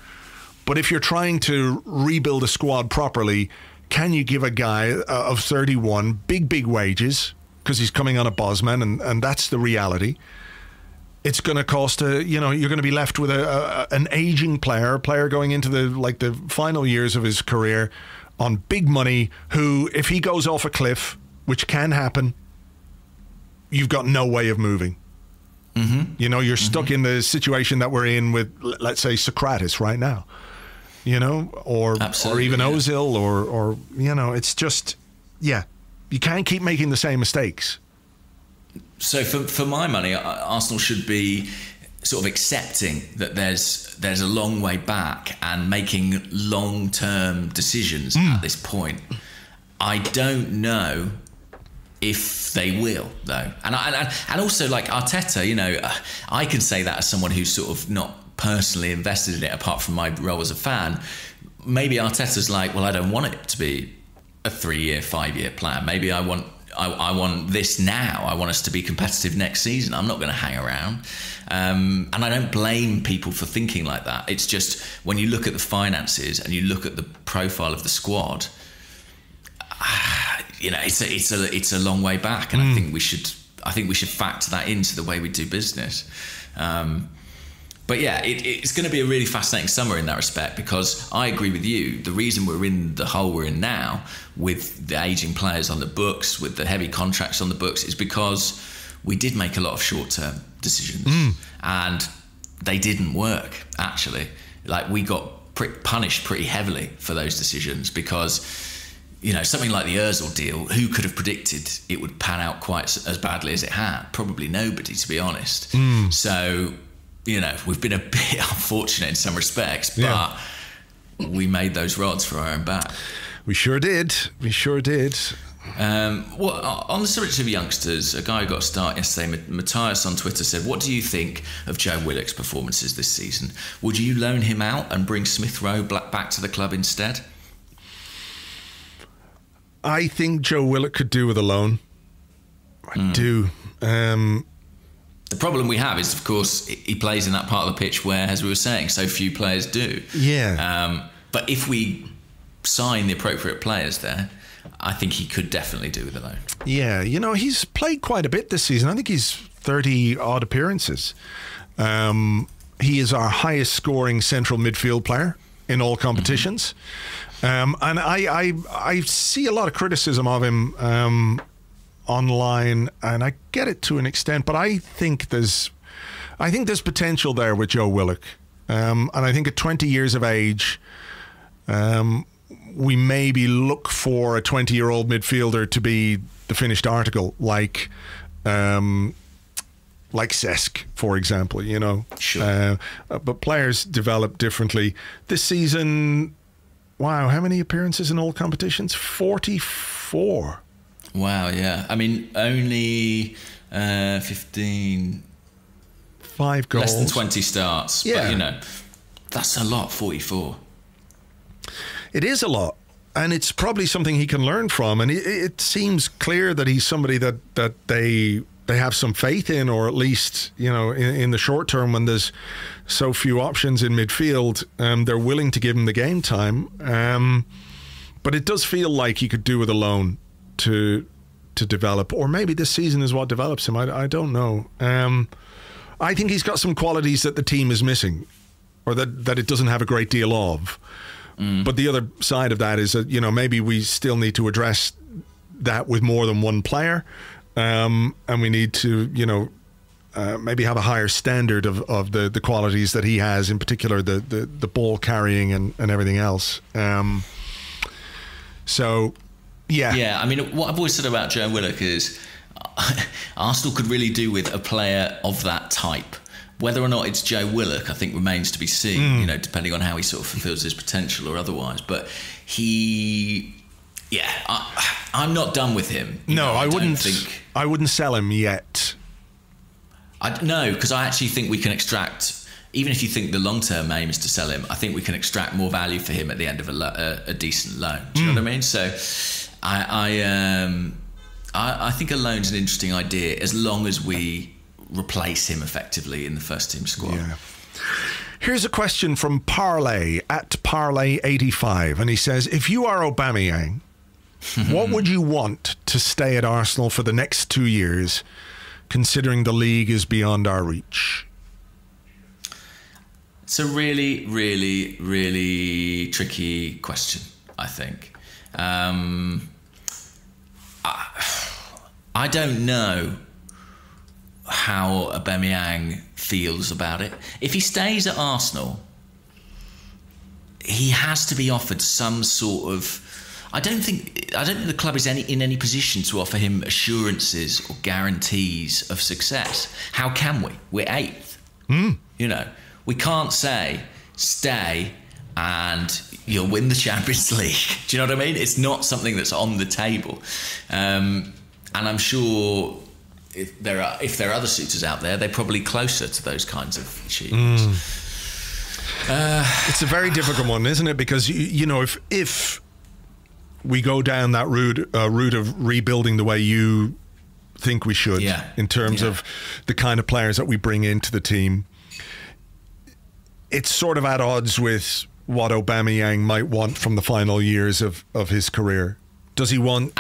Speaker 3: But if you're trying to rebuild a squad properly, can you give a guy of 31 big wages, because he's coming on a Bosman, and that's the reality? It's going to cost you're going to be left with an aging player going into the final years of his career on big money, who, if he goes off a cliff, which can happen, you've got no way of moving. Mm-hmm. You know, you're stuck in the situation that we're in with, let's say, Socrates right now, or even Ozil, or it's just, you can't keep making the same mistakes.
Speaker 4: So for my money, Arsenal should be sort of accepting that there's a long way back and making long-term decisions at this point. I don't know if they will, though. And also, like Arteta, I can say that as someone who's sort of not personally invested in it, apart from my role as a fan. Maybe Arteta's like, well, I don't want it to be a 3-year, 5-year plan. Maybe I want this now. I want us to be competitive next season. I'm not going to hang around. And I don't blame people for thinking like that. It's just, when you look at the finances and you look at the profile of the squad, it's a long way back, and I think we should factor that into the way we do business. But yeah, it's going to be a really fascinating summer in that respect, because I agree with you. The reason we're in the hole we're in now, with the aging players on the books, with the heavy contracts on the books, is because we did make a lot of short-term decisions, and they didn't work, actually. Like, we got punished pretty heavily for those decisions, because something like the Ozil deal, who could have predicted it would pan out quite as badly as it had? Probably nobody, to be honest. So, we've been a bit unfortunate in some respects, but we made those rods for our own back.
Speaker 3: We sure did.
Speaker 4: On the subject of youngsters, a guy who got a start yesterday, Matthias on Twitter, said, what do you think of Joe Willock's performances this season? Would you loan him out and bring Smith Rowe back to the club instead?
Speaker 3: I think Joe Willock could do with a loan. I do.
Speaker 4: The problem we have is, of course, he plays in that part of the pitch where, as we were saying, so few players do.
Speaker 3: Yeah.
Speaker 4: But if we sign the appropriate players there, I think he could definitely do with a loan.
Speaker 3: Yeah, he's played quite a bit this season. I think he's 30-odd appearances. He is our highest scoring central midfield player in all competitions. And I see a lot of criticism of him online, and I get it to an extent, but I think there's potential there with Joe Willock. And I think at 20 years of age, we maybe look for a 20-year-old midfielder to be the finished article, like Cesc, for example, you know.
Speaker 4: Sure.
Speaker 3: But players develop differently. This season, wow, how many appearances in all competitions? 44.
Speaker 4: Wow, yeah. I mean, only 15...
Speaker 3: 5 goals.
Speaker 4: Less than 20 starts.
Speaker 3: Yeah.
Speaker 4: But, you know, that's a lot, 44.
Speaker 3: It is a lot. And it's probably something he can learn from. And it seems clear that he's somebody that they have some faith in, or at least, you know, in the short term when there's so few options in midfield, they're willing to give him the game time. But it does feel like he could do with a loan to develop. Or maybe this season is what develops him. I don't know. I think he's got some qualities that the team is missing, or that it doesn't have a great deal of. But the other side of that is that, you know, maybe we still need to address that with more than one player. And we need to, you know, maybe have a higher standard of the qualities that he has, in particular the ball carrying and everything else. So, yeah.
Speaker 4: Yeah, I mean, what I've always said about Joe Willock is Arsenal could really do with a player of that type. Whether or not it's Joe Willock, I think, remains to be seen, you know, depending on how he sort of fulfills his potential or otherwise. But I'm not done with him.
Speaker 3: I wouldn't sell him yet.
Speaker 4: No, because I actually think we can extract, even if you think the long-term aim is to sell him, I think we can extract more value for him at the end of a decent loan. Do you know what I mean? So I think a loan's an interesting idea, as long as we replace him effectively in the first team squad.
Speaker 3: Yeah. Here's a question from Parlay at Parlay85, and he says, if you are Aubameyang, what would you want to stay at Arsenal for the next 2 years, considering the league is beyond our reach?
Speaker 4: It's a really, really, really tricky question, I think. I don't know how Aubameyang feels about it. If he stays at Arsenal, he has to be offered some sort of... I don't think the club is in any position to offer him assurances or guarantees of success. How can we? We're 8th. You know, we can't say, stay and you'll win the Champions League. Do you know what I mean? It's not something that's on the table. And I'm sure if there are other suitors out there, they're probably closer to those kinds of achievements.
Speaker 3: It's a very difficult one, isn't it? Because, you know, if we go down that route of rebuilding the way you think we should, in terms of the kind of players that we bring into the team, it's sort of at odds with what Aubameyang might want from the final years of his career. Does he want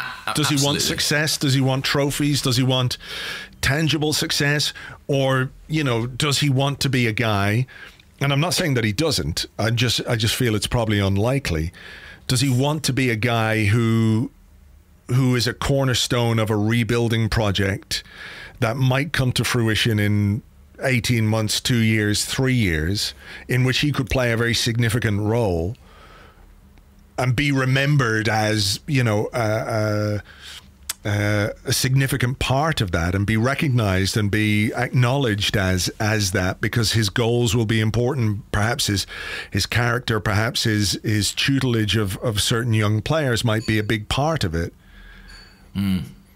Speaker 3: success? Does he want trophies? Does he want tangible success? Or, you know, does he want to be a guy, and I'm not saying that he doesn't, I just feel it's probably unlikely. Does he want to be a guy who is a cornerstone of a rebuilding project that might come to fruition in 18 months, 2 years, 3 years, in which he could play a very significant role and be remembered as, you know, a significant part of that, and be recognized and be acknowledged as that, because his goals will be important. Perhaps his character, perhaps his tutelage of certain young players might be a big part of it.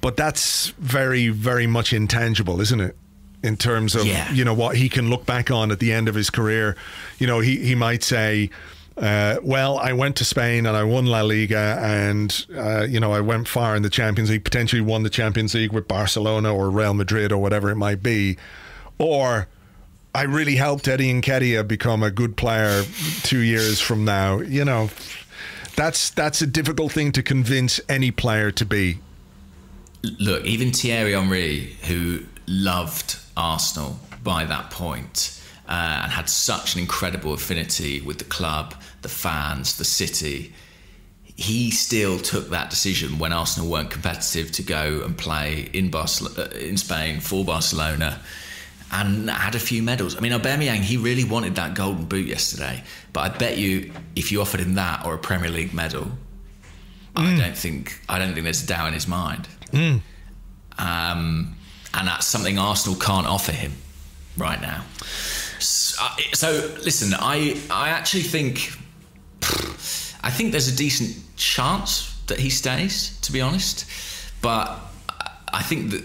Speaker 3: But that's very, very much intangible, isn't it? In terms of, you know, what he can look back on at the end of his career. You know, he might say, well, I went to Spain and I won La Liga, and you know, I went far in the Champions League, potentially won the Champions League with Barcelona or Real Madrid or whatever it might be. Or I really helped Eddie Nketiah become a good player 2 years from now. You know, that's a difficult thing to convince any player to be.
Speaker 4: Look, even Thierry Henry, who loved Arsenal by that point, and had such an incredible affinity with the club, the fans, the city. He still took that decision when Arsenal weren't competitive to go and play in Spain for Barcelona, and had a few medals. I mean, Aubameyang, he really wanted that golden boot yesterday, but I bet you if you offered him that or a Premier League medal, I don't think there's a doubt in his mind. And that's something Arsenal can't offer him right now. So listen, I actually think there's a decent chance that he stays, to be honest. But I think that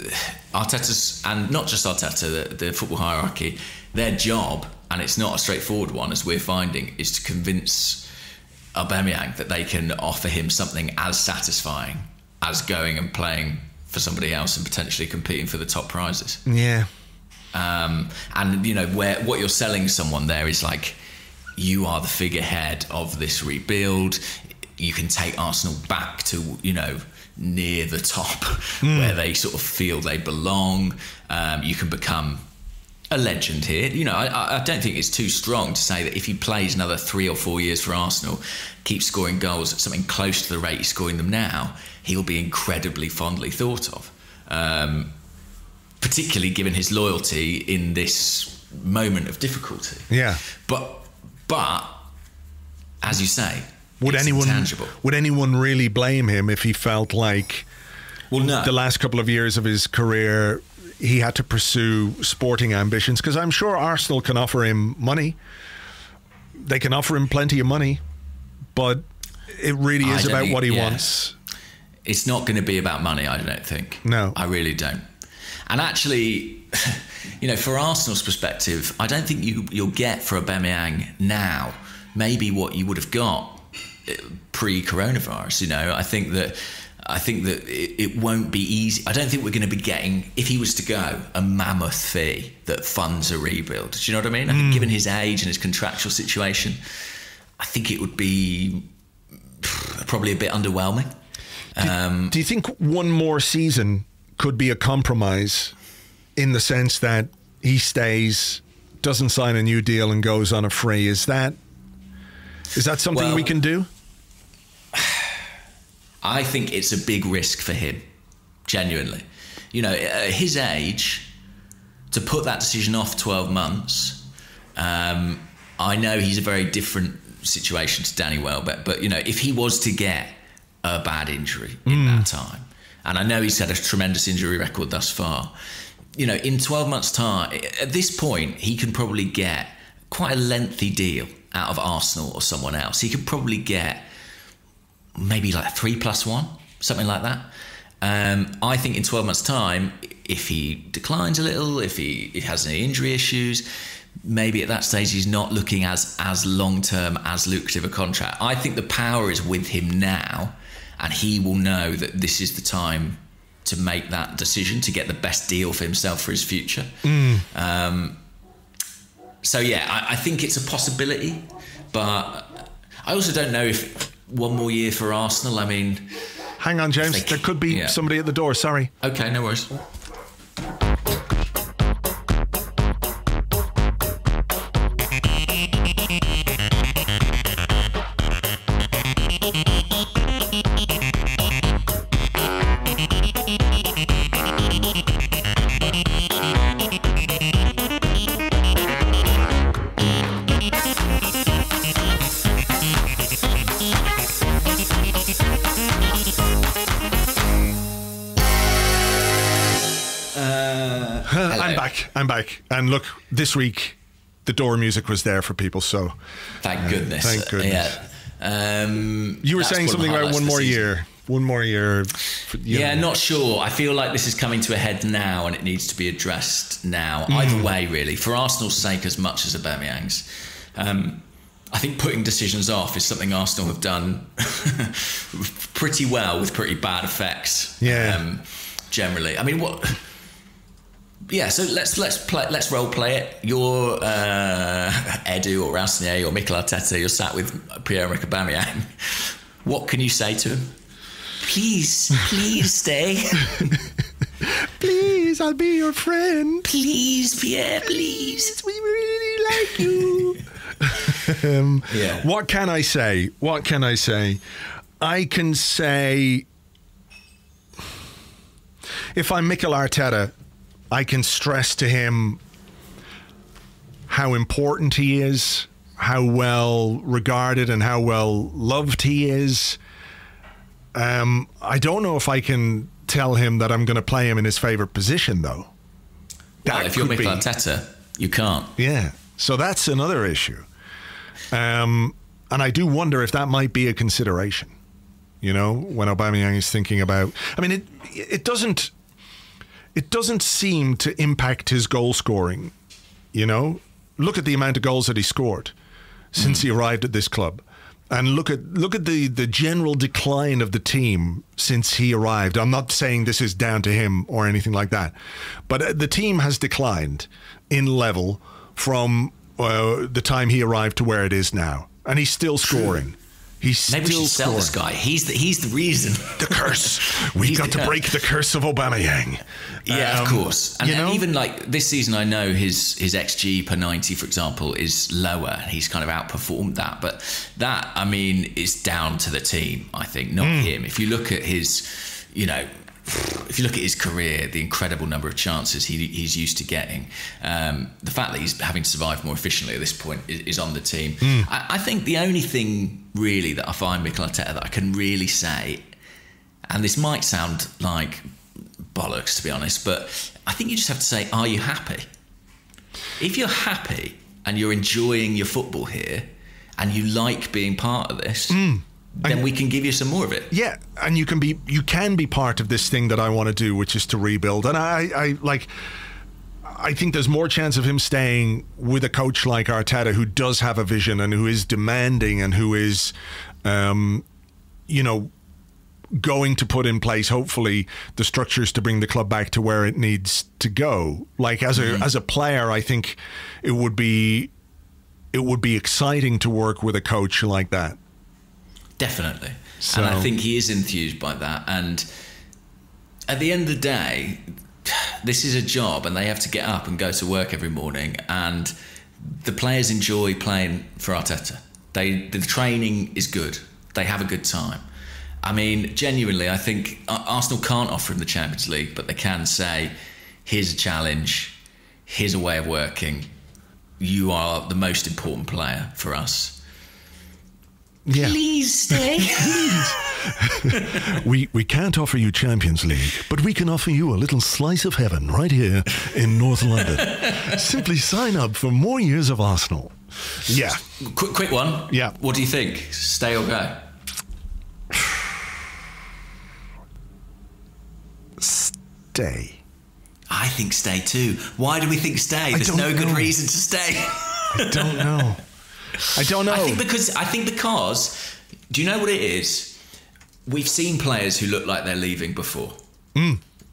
Speaker 4: Arteta's, and not just Arteta, the football hierarchy, their job, and it's not a straightforward one as we're finding, is to convince Aubameyang that they can offer him something as satisfying as going and playing for somebody else and potentially competing for the top prizes.
Speaker 3: Yeah.
Speaker 4: And you know, what you're selling someone there is like, you are the figurehead of this rebuild. You can take Arsenal back to, you know, near the top where they sort of feel they belong. You can become a legend here. You know, I don't think it's too strong to say that if he plays another 3 or 4 years for Arsenal, keeps scoring goals at something close to the rate he's scoring them now, he'll be incredibly fondly thought of. Particularly given his loyalty in this moment of difficulty.
Speaker 3: Yeah.
Speaker 4: But as you say,
Speaker 3: would anyone really blame him if he felt like the last couple of years of his career he had to pursue sporting ambitions? Because I'm sure Arsenal can offer him money. They can offer him plenty of money, but it really is about what he wants.
Speaker 4: It's not going to be about money, I don't think.
Speaker 3: No.
Speaker 4: I really don't. And actually, you know, for Arsenal's perspective, I don't think you'll get for Aubameyang now maybe what you would have got pre-coronavirus. You know, I think that it won't be easy. I don't think we're going to be getting, if he was to go, a mammoth fee that funds a rebuild. Do you know what I mean? I think given his age and his contractual situation, I think it would be probably a bit underwhelming.
Speaker 3: Do you think one more season could be a compromise in the sense that he stays, doesn't sign a new deal and goes on a free? Is that something we can do?
Speaker 4: I think it's a big risk for him, genuinely. You know, at his age, to put that decision off 12 months, I know he's a very different situation to Danny Welbeck, but, you know, if he was to get a bad injury in that time, and I know he's had a tremendous injury record thus far, you know, in 12 months' time, at this point, he can probably get quite a lengthy deal out of Arsenal or someone else. He could probably get maybe like 3+1, something like that. I think in 12 months' time, if he declines a little, if he has any injury issues, maybe at that stage he's not looking as long-term, as lucrative a contract. I think the power is with him now, and he will know that this is the time to make that decision, to get the best deal for himself for his future. So yeah, I think it's a possibility, but I also don't know if one more year for Arsenal, I mean...
Speaker 3: Hang on, James, there could be somebody at the door, sorry.
Speaker 4: Okay, no worries.
Speaker 3: I'm back. And look, this week, the door music was there for people, so...
Speaker 4: Thank goodness.
Speaker 3: Thank goodness.
Speaker 4: Yeah.
Speaker 3: You were saying something about one more year. One more year.
Speaker 4: Not sure. I feel like this is coming to a head now and it needs to be addressed now. Either way, really. For Arsenal's sake as much as Aubameyang's. I think putting decisions off is something Arsenal have done pretty well with pretty bad effects. Generally. I mean, what... Yeah, so let's role play it. You're Edu or Ralston or Mikel Arteta. You're sat with Pierre-Emerick Aubameyang. What can you say to him? Please stay.
Speaker 3: Please, I'll be your friend.
Speaker 4: Please, Pierre, please.
Speaker 3: We really like you.
Speaker 4: Yeah.
Speaker 3: What can I say? I can say, if I'm Mikel Arteta, I can stress to him how important he is, how well regarded and how well loved he is. I don't know if I can tell him that I'm going to play him in his favourite position, though.
Speaker 4: Well, if you're Mikel Arteta, you can't.
Speaker 3: Yeah, so that's another issue. And I do wonder if that might be a consideration, you know, when Aubameyang is thinking about... I mean, it doesn't seem to impact his goal scoring, you know? Look at the amount of goals that he scored since he arrived at this club. And look at the general decline of the team since he arrived. I'm not saying this is down to him or anything like that, but the team has declined in level from the time he arrived to where it is now, and he's still scoring. He's
Speaker 4: Maybe
Speaker 3: still
Speaker 4: we should sell this guy. He's the reason.
Speaker 3: The curse. We've got to break the curse of Aubameyang.
Speaker 4: Yeah, of course. And,
Speaker 3: you know?
Speaker 4: and even like this season, I know his XG per 90, for example, is lower. He's kind of outperformed that. But that, I mean, is down to the team, I think, not him. If you look at his, you know, if you look at his career, the incredible number of chances he's used to getting, the fact that he's having to survive more efficiently at this point is on the team. I think the only thing really that I find Mikel Arteta that I can really say, and this might sound like bollocks to be honest, but I think you just have to say, are you happy? If you're happy and you're enjoying your football here and you like being part of this, then we can give you some more of it.
Speaker 3: Yeah, and you can be part of this thing that I want to do, which is to rebuild. And I think there's more chance of him staying with a coach like Arteta, who does have a vision and who is demanding and who is, you know, going to put in place, hopefully, the structures to bring the club back to where it needs to go. Like as a player, I think it would be exciting to work with a coach like that.
Speaker 4: Definitely.
Speaker 3: So,
Speaker 4: and I think he is enthused by that. And at the end of the day, this is a job and they have to get up and go to work every morning. And the players enjoy playing for Arteta. The training is good. They have a good time. I mean, genuinely, I think Arsenal can't offer him the Champions League, but they can say, here's a challenge, here's a way of working. You are the most important player for us.
Speaker 3: yeah.
Speaker 4: Please stay.
Speaker 3: We can't offer you Champions League, but we can offer you a little slice of heaven right here in North London. Simply sign up for more years of Arsenal. Yeah.
Speaker 4: Quick one.
Speaker 3: Yeah.
Speaker 4: What do you think? Stay or go?
Speaker 3: Stay.
Speaker 4: I think stay too. Why do we think stay? There's no good reason to stay.
Speaker 3: I don't know.
Speaker 4: I think because do you know what it is? We've seen players who look like they're leaving before.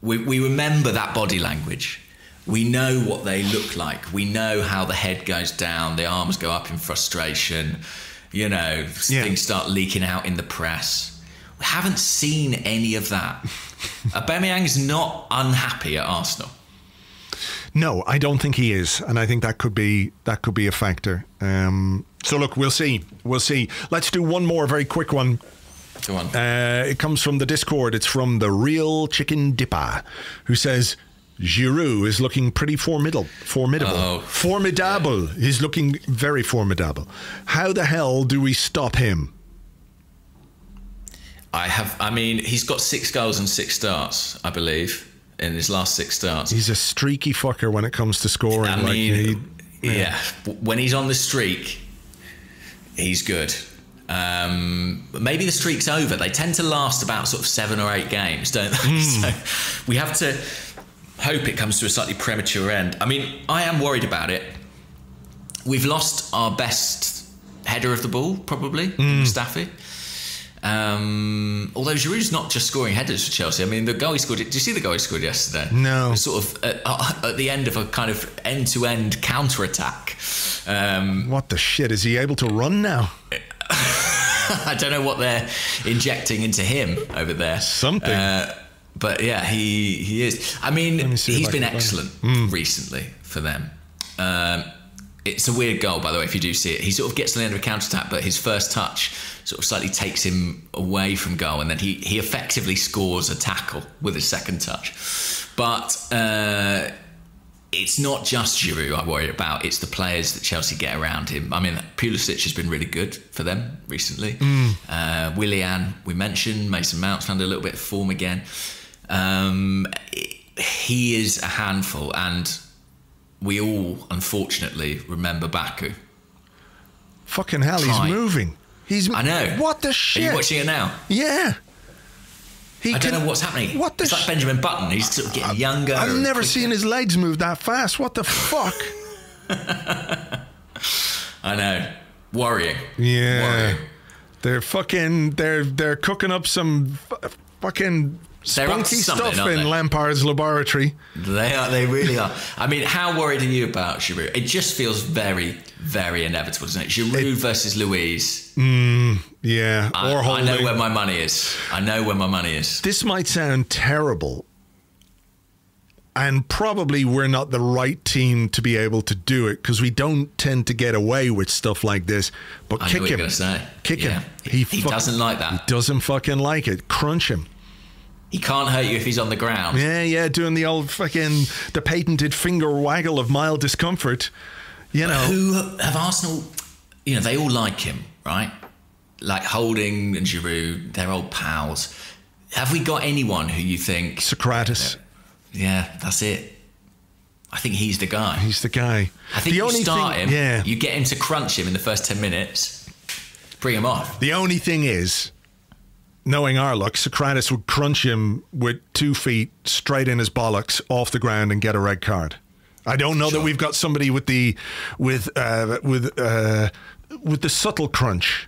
Speaker 4: We remember that body language. We know what they look like. We know how the head goes down, the arms go up in frustration, you know, things start leaking out in the press. We haven't seen any of that. Aubameyang is not unhappy at Arsenal.
Speaker 3: No, I don't think he is, and I think that could be a factor. So look, we'll see. Let's do one more very quick one.
Speaker 4: Go on.
Speaker 3: It comes from the Discord. It's from the Real Chicken Dipper, who says Giroud is looking pretty formidable.
Speaker 4: Oh.
Speaker 3: Formidable. Yeah. He's looking very formidable. How the hell do we stop him?
Speaker 4: I mean, he's got 6 goals and 6 starts, I believe, in his last 6 starts.
Speaker 3: He's a streaky fucker when it comes to scoring.
Speaker 4: I mean, when he's on the streak, he's good. Maybe the streak's over. They tend to last about sort of 7 or 8 games, don't they? So we have to hope it comes to a slightly premature end. I mean, I am worried about it. We've lost our best header of the ball, probably, Mustafi. Although Giroud's not just scoring headers for Chelsea. I mean, the goal he scored. Did you see the goal he scored yesterday?
Speaker 3: No.
Speaker 4: Sort of at the end of a kind of end-to-end counter-attack.
Speaker 3: What the shit? Is he able to run now?
Speaker 4: I don't know what they're injecting into him over there.
Speaker 3: Something.
Speaker 4: But yeah, he is. I mean, he's been excellent recently for them. It's a weird goal, by the way, if you do see it. He sort of gets to the end of a counter-attack, but his first touch sort of slightly takes him away from goal, and then he effectively scores a tackle with his second touch. But it's not just Giroud I worry about, it's the players that Chelsea get around him. I mean, Pulisic has been really good for them recently. Willian, we mentioned, Mason Mount's found a little bit of form again. He is a handful, and we all, unfortunately, remember Baku.
Speaker 3: Fucking hell, he's moving.
Speaker 4: I know.
Speaker 3: What the shit?
Speaker 4: Are you watching it now?
Speaker 3: Yeah.
Speaker 4: I don't know what's happening. It's like Benjamin Button. He's sort of getting younger.
Speaker 3: I've never seen his legs move that fast. What the fuck?
Speaker 4: I know. Worrying.
Speaker 3: Yeah. Worrying. They're cooking up some fucking spunky stuff in Lampard's laboratory.
Speaker 4: They really are. I mean, how worried are you about Giroud? It just feels very, very inevitable, doesn't it? Giroud versus Luiz.
Speaker 3: Yeah.
Speaker 4: I know where my money is.
Speaker 3: This might sound terrible, and probably we're not the right team to be able to do it, because we don't tend to get away with stuff like this. But kick him. Kick him. He
Speaker 4: doesn't like that.
Speaker 3: He doesn't fucking like it. Crunch him.
Speaker 4: He can't hurt you if he's on the ground.
Speaker 3: Yeah, doing the old the patented finger waggle of mild discomfort. You know.
Speaker 4: Who have Arsenal, they all like him, right? Like Holding and Giroud, they're old pals. Have we got anyone who you think...
Speaker 3: Socrates.
Speaker 4: Yeah, that's it. I think he's the guy.
Speaker 3: He's the guy.
Speaker 4: I think you start him, you get him to crunch him in the first 10 minutes, bring him off.
Speaker 3: The only thing is, knowing our luck, Socrates would crunch him with 2 feet straight in his bollocks off the ground and get a red card. I don't know that we've got somebody with the subtle crunch.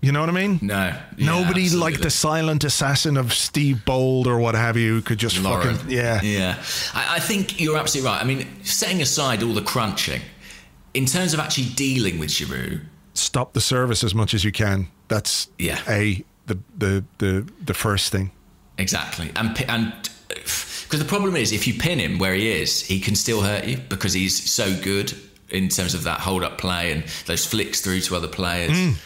Speaker 3: You know what I mean?
Speaker 4: No.
Speaker 3: Nobody like the silent assassin of Steve Bold or what have you could just
Speaker 4: Lauren.
Speaker 3: fucking... Yeah.
Speaker 4: Yeah. I think you're absolutely right. I mean, setting aside all the crunching, in terms of actually dealing with Giroud...
Speaker 3: Stop the service as much as you can. That's the first thing.
Speaker 4: Exactly. And because the problem is, if you pin him where he is, he can still hurt you because he's so good in terms of that hold-up play and those flicks through to other players.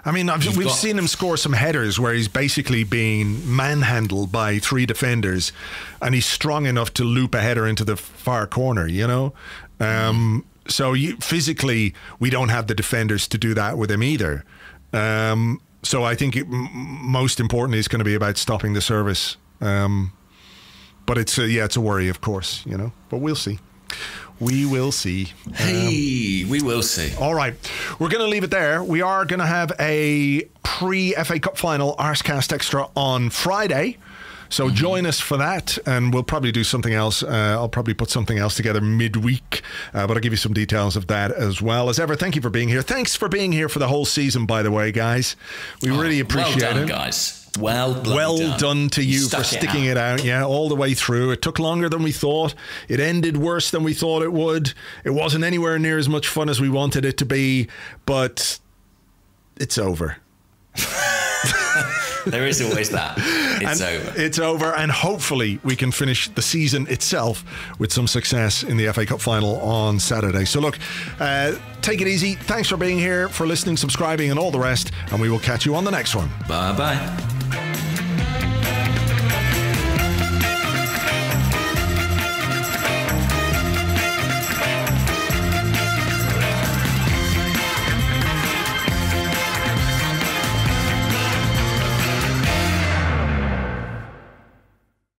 Speaker 3: I mean, we've seen him score some headers where he's basically being manhandled by 3 defenders, and he's strong enough to loop a header into the far corner, So physically, we don't have the defenders to do that with him either. So I think most importantly, it's going to be about stopping the service. But it's a worry, of course, But we'll see. We will see.
Speaker 4: We will see.
Speaker 3: All right. We're going to leave it there. We are going to have a pre-FA Cup final Arsecast Extra on Friday. So join us for that, and we'll probably do something else. I'll probably put something else together midweek, but I'll give you some details of that as well. As ever, thank you for being here. Thanks for being here for the whole season, by the way, guys. We really appreciate
Speaker 4: it. Well done,
Speaker 3: it.
Speaker 4: Guys. Well
Speaker 3: done to you for sticking it out. Yeah, all the way through. It took longer than we thought. It ended worse than we thought it would. It wasn't anywhere near as much fun as we wanted it to be, but it's over.
Speaker 4: There is always that.
Speaker 3: It's over, and hopefully we can finish the season itself with some success in the FA Cup final on Saturday. So look, take it easy. Thanks for being here, for listening, subscribing, and all the rest, and we will catch you on the next one.
Speaker 4: Bye-bye.